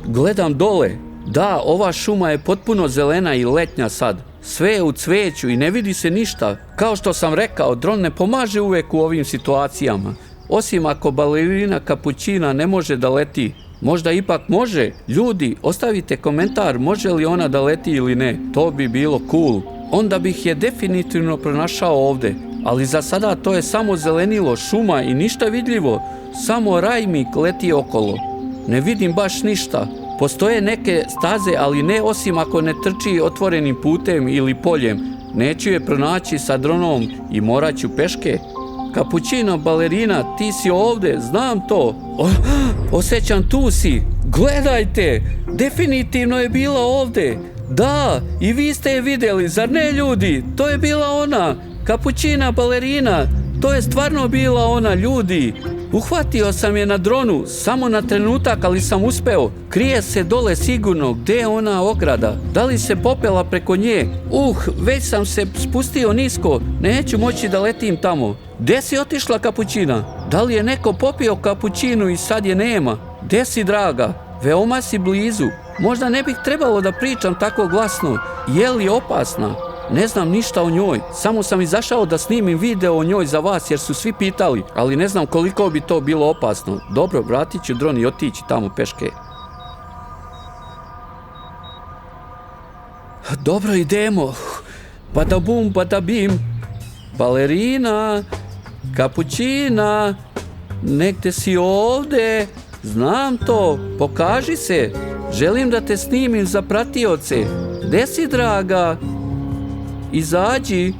gledam dole. Da, ova šuma je potpuno zelena i letnja sad. Sve je u cveću i ne vidi se ništa. Kao što sam rekao, dron ne pomaže uvijek u ovim situacijama. Osim ako balerina Kapućina ne može da leti. Možda ipak može. Ljudi, ostavite komentar može li ona da leti ili ne. To bi bilo cool. Onda bih je definitivno pronašao ovdje. Ali za sada to je samo zelenilo, šuma i ništa vidljivo. Samo rajmik leti okolo. Ne vidim baš ništa. Postoje neke staze, ali ne osim ako ne trči otvorenim putem ili poljem. Neću je pronaći sa dronom i morat ću peške. Kapućino balerina, ti si ovdje, znam to. Osjećam, tu si. Gledajte, definitivno je bila ovdje. Da, i vi ste je vidjeli, zar ne, ljudi? To je bila ona, Kapućina balerina. To je stvarno bila ona, ljudi. Uhvatio sam je na dronu, samo na trenutak, ali sam uspeo. Krije se dole sigurno, gdje je ona ograda? Da li se popela preko nje? Već sam se spustio nisko, neću moći da letim tamo. Gdje si otišla, Kapućina? Da li je neko popio Kapućinu i sad je nema? Gdje si, draga? Veoma si blizu. Možda ne bih trebalo da pričam tako glasno. Je li opasna? Ne znam ništa o njoj, samo sam izašao da snimim video o njoj za vas jer su svi pitali, ali ne znam koliko bi to bilo opasno. Dobro, vratit ću dron i otići tamo peške. Dobro, idemo. Bada bum, bada bim. Balerina, Kapućina, negdje si ovdje. Znam to, pokaži se. Želim da te snimim za pratioce. Gdje si, draga? Izađi.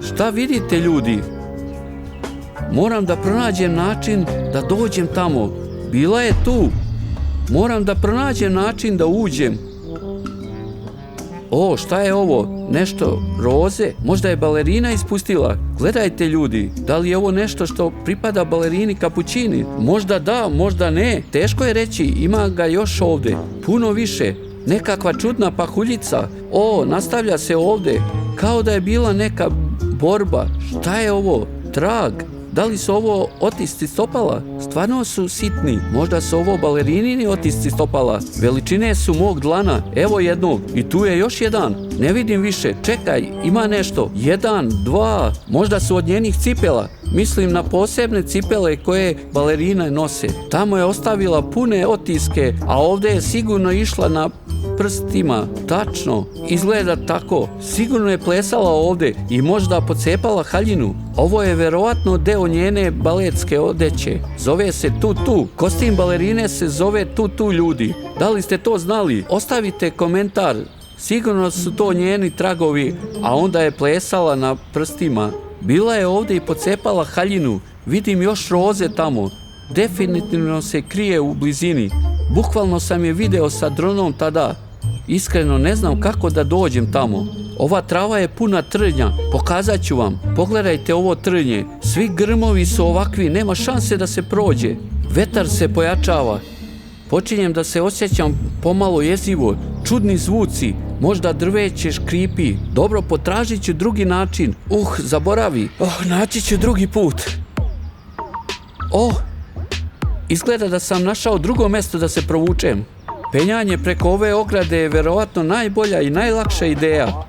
Šta vidite, ljudi? Moram da pronađem način da dođem tamo. Bila je tu. Moram da pronađem način da uđem. O, šta je ovo? Nešto roze? Možda je balerina ispustila. Gledajte, ljudi, da li je ovo nešto što pripada balerini Kapućini? Možda da, možda ne. Teško je reći, ima ga još ovdje. Puno više. Nekakva čudna pahuljica. O, nastavlja se ovdje. Kao da je bila neka borba. Šta je ovo? Trag. Da li su ovo otisci stopala? Stvarno su sitni. Možda su ovo balerinini otisci stopala. Veličine su mog dlana. Evo jednog. I tu je još jedan. Ne vidim više. Čekaj, ima nešto. 1, 2. Možda su od njenih cipela. Mislim na posebne cipele koje balerine nose. Tamo je ostavila pune otiske, a ovdje je sigurno išla na prstima. Tačno, izgleda tako. Sigurno je plesala ovdje i možda pocepala haljinu. Ovo je verovatno deo njene baletske odeće. Zove se tutu. Kostim balerine se zove tutu, ljudi. Da li ste to znali? Ostavite komentar. Sigurno su to njeni tragovi, a onda je plesala na prstima. Bila je ovdje i pocepala haljinu. Vidim još roze tamo. Definitivno se krije u blizini. Bukvalno sam je video sa dronom tada. Iskreno ne znam kako da dođem tamo. Ova trava je puna trnja. Pokazat ću vam. Pogledajte ovo trnje. Svi grmovi su ovakvi. Nema šanse da se prođe. Vetar se pojačava. Počinjem da se osjećam pomalo jezivo. Čudni zvuci. Možda drveće škripi. Dobro, potražit ću drugi način. Zaboravi. Naći ću drugi put. Izgleda da sam našao drugo mjesto da se provučem. Penjanje preko ove ograde je verovatno najbolja i najlakša ideja.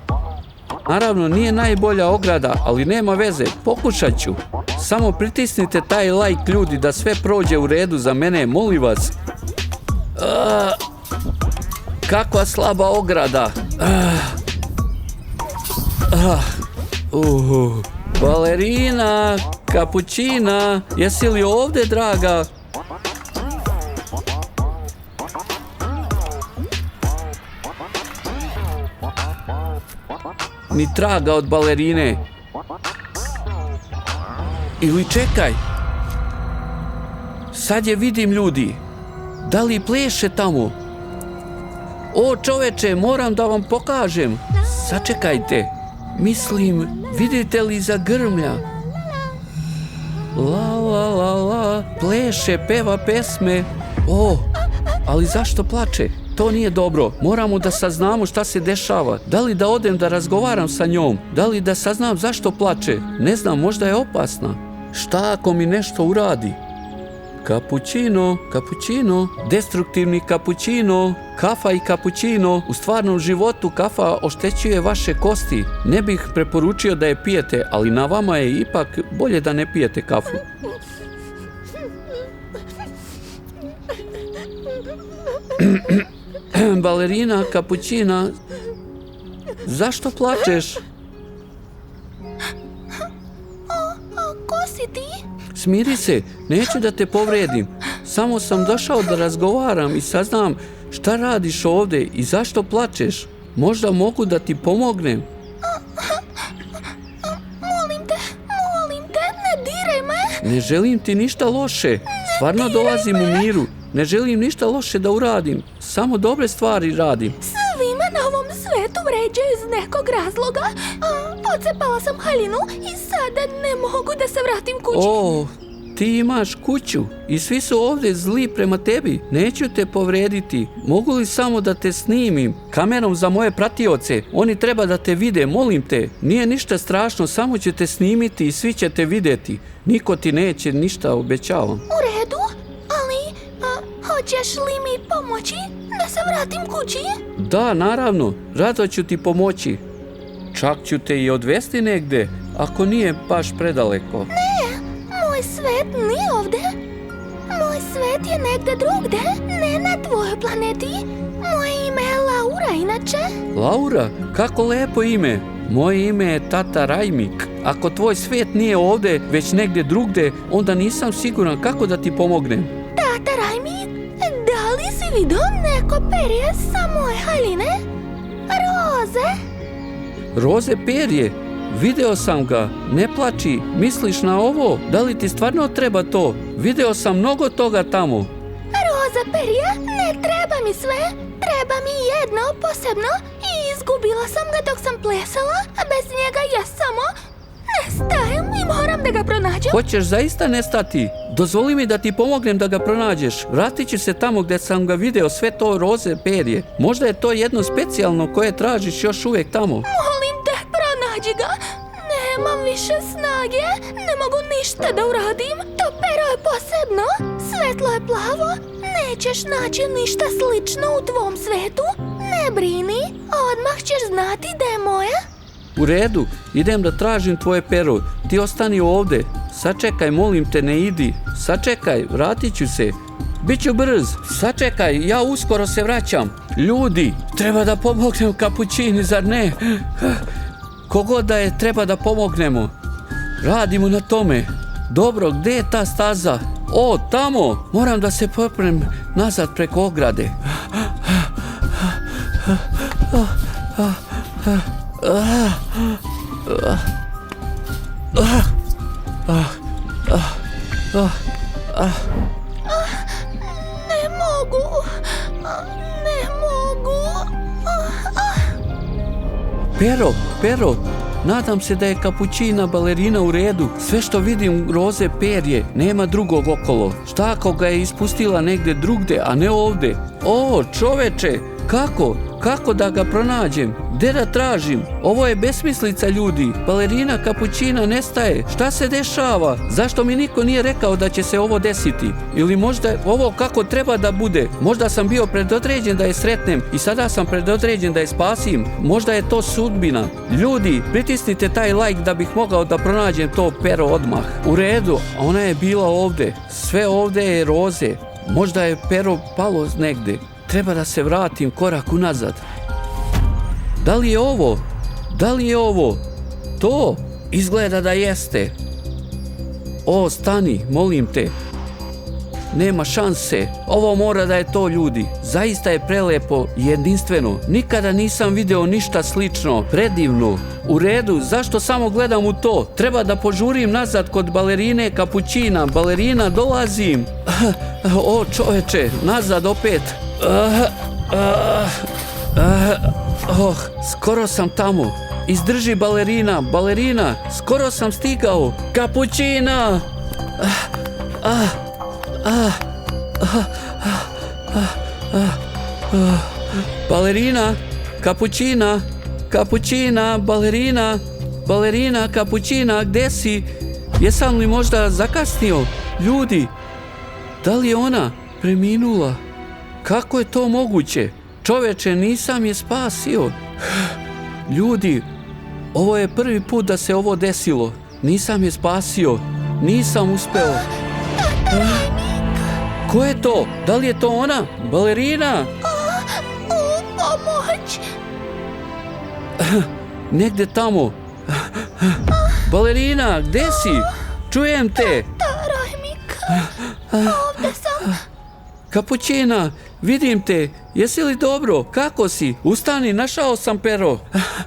Naravno, nije najbolja ograda, ali nema veze, pokušat ću. Samo pritisnite taj like, ljudi, da sve prođe u redu za mene, molim vas. Kakva slaba ograda. Balerina, kapućina, jesi li ovdje, draga? Ni traga od balerine. Ili čekaj. Sad je vidim, ljudi. Da li pleše tamo? Čoveče, moram da vam pokažem. Sačekajte. Mislim, vidite li zagrmlja? La la la la. Pleše, peva pesme. Ali zašto plače? To nije dobro. Moramo da saznamo šta se dešava. Da li da odem da razgovaram sa njom? Da li da saznam zašto plače? Ne znam, možda je opasna. Šta ako mi nešto uradi? Kapućino, kapućino, destruktivni kapućino, kafa i kapućino. U stvarnom životu kafa oštećuje vaše kosti. Ne bih preporučio da je pijete, ali na vama je ipak bolje da ne pijete kafu. Balerina, kapućina, zašto plačeš? Ko si ti? Smiri se, neću da te povredim. Samo sam došao da razgovaram i saznam šta radiš ovdje i zašto plačeš. Možda mogu da ti pomognem. Molim te, ne diraj me. Ne želim ti ništa loše. Stvarno dolazim u miru. Ne želim ništa loše da uradim. Samo dobre stvari radim. Svi me na ovom svetu vređaju iz nekog razloga. Pocepala sam haljinu i sada ne mogu da se vratim kući. Ti imaš kuću i svi su ovdje zli prema tebi. Neću te povrediti. Mogu li samo da te snimim kamerom za moje pratioce? Oni treba da te vide, molim te. Nije ništa strašno, samo ću te snimiti i svi će te vidjeti. Niko ti neće ništa, obećavam. U redu, ali hoćeš li mi pomoći da se vratim kući? Da, naravno, rado ću ti pomoći. Čak ću te i odvesti negde, ako nije baš predaleko. Ne, moj svet nije ovdje. Moj svet je negde drugde, ne na tvojoj planeti. Moje ime je Laura, inače. Laura? Kako lepo ime. Moje ime je Tata Rajmik. Ako tvoj svet nije ovdje, već negdje drugde, onda nisam siguran kako da ti pomognem. Tata Rajmik, da li si vidio neko perje sa moje haljine? Roze? Roze perje? Video sam ga. Ne plači. Misliš na ovo? Da li ti stvarno treba to? Video sam mnogo toga tamo. Roza perje? Ne treba mi sve. Treba mi jedno posebno i izgubila sam ga dok sam plesala, a bez njega ja samo nestajem i moram da ga pronađem. Hoćeš zaista nestati? Dozvoli mi da ti pomognem da ga pronađeš. Vratit ću se tamo gdje sam ga video, sve to roze perje. Možda je to jedno specijalno koje tražiš još uvijek tamo. Molim te, pronađi ga. Nemam više snage, ne mogu ništa da uradim. To pero je posebno, svetlo je plavo. Nećeš naći ništa slično u tvom svetu. Ne brini, odmah ćeš znati da je moje. U redu, idem da tražim tvoje pero. Ti ostani ovdje. sačekaj, molim te, ne idi. Sačekaj, vratit ću se. Biću brz, sačekaj, ja uskoro se vraćam. Ljudi, treba da pomognem kapućini, zar ne? Kogod da je, treba da pomognemo. Radimo na tome. Dobro, gdje je ta staza? O, tamo! Moram da se poprem nazad preko ograde. Ne mogu. Ne mogu. Pero, nadam se da je kapućina balerina u redu. Sve što vidim roze perje, nema drugog okolo. Šta ako ga je ispustila negdje drugde, a ne ovdje? O, čoveče, kako da ga pronađem? Gdje da tražim? Ovo je besmislica, ljudi. Balerina kapućina nestaje. Šta se dešava? Zašto mi niko nije rekao da će se ovo desiti? Ili možda ovo kako treba da bude? Možda sam bio predodređen da je sretnem i sada sam predodređen da je spasim. Možda je to sudbina. Ljudi, pritisnite taj like da bih mogao da pronađem to pero odmah. U redu, ona je bila ovdje. Sve ovdje je roze. Možda je pero palo negdje. Treba da se vratim korak unazad. Da li je ovo? Da li je ovo? To izgleda da jeste. O, stani, molim te. Nema šanse. Ovo mora da je to, ljudi. Zaista je prelepo i jedinstveno. Nikada nisam video ništa slično. Predivno. U redu, zašto samo gledam u to? Treba da požurim nazad kod balerine kapućina. Balerina, dolazim. O, čoveče, nazad opet. Skoro sam tamo. Izdrži, balerina, skoro sam stigao. Kapućina! Balerina, kapućina, balerina, kapućina, gdje si? Jesam li možda zakasnio? Ljudi, da li je ona preminula? Kako je to moguće? Čoveče, nisam je spasio. Ljudi, ovo je prvi put da se ovo desilo. Nisam je spasio. Nisam uspeo. Ko je to? Da li je to ona? Balerina? Pomoć. Negde tamo. Balerina, gde si? Čujem te. Rajmik. Ovdje sam. Kapućina, vidim te. Jesi li dobro? Kako si? Ustani, našao sam pero.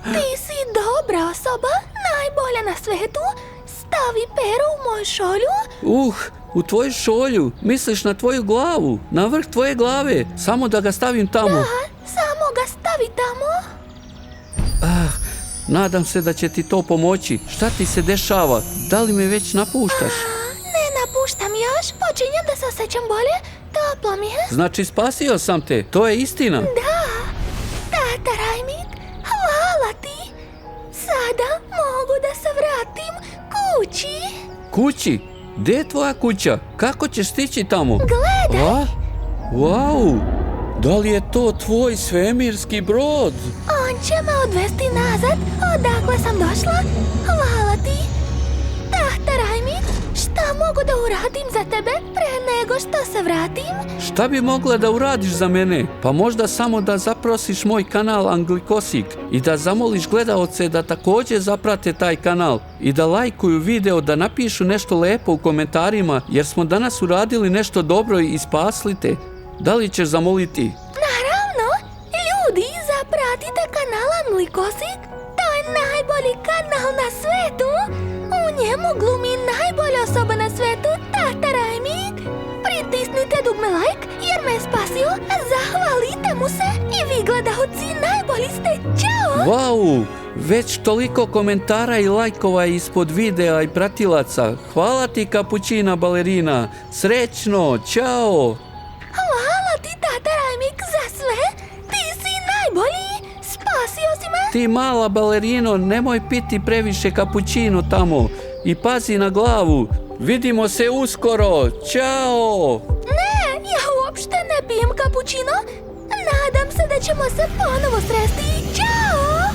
Ti si dobra osoba, najbolja na svetu. Stavi pero u moju šolju. U tvoju šolju? Misliš na tvoju glavu? Na vrh tvoje glave? Samo da ga stavim tamo. Samo ga stavi tamo. Nadam se da će ti to pomoći. Šta ti se dešava? Da li me već napuštaš? Ne napuštam još, počinjem da se osjećam bolje. Toplo mi je. Znači spasio sam te, to je istina. Da, tata Rajmik, hvala ti. Sada mogu da se vratim kući. Kući? Gdje je tvoja kuća? Kako ćeš stići tamo? Gledaj. Wow, da li je to tvoj svemirski brod? On će me odvesti nazad, odakle sam došla. Hvala ti. Tata Rajmik, šta mogu da uradim za tebe pre nego što se vratim? Šta bi mogla da uradiš za mene? Pa možda samo da zaprosiš moj kanal Anglikosik i da zamoliš gledaoce da također zaprate taj kanal i da lajkuju video, da napišu nešto lepo u komentarima, jer smo danas uradili nešto dobro i spasli te. Da li ćeš zamoliti? Naravno, ljudi, zapratite kanal Anglikosik. To je najbolji kanal na svetu. U njemu glumi najbolja osoba na svetu, tata Rajmik. Pritisnite dugme like jer me je spasio. Zahvalite mu se i vi gledaoci najbolji ste. Ćao! Wow, već toliko komentara i lajkova ispod videa i pratilaca. Hvala ti, kapućina balerina. Srećno, ćao! Hvala ti, tata Rajmik, za sve. Ti si najbolji. Spasio si me. Ti mala balerino, nemoj piti previše kapućino tamo. I pazi na glavu. Vidimo se uskoro. Ćao! Ne, ja uopšte ne pijem kapućino. Nadam se da ćemo se ponovo sresti. Ćao!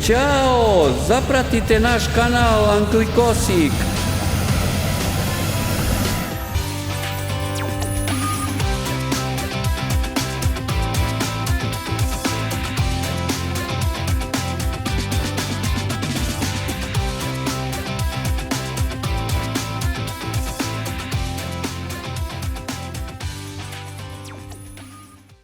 Ćao! Zapratite naš kanal Anglikosik.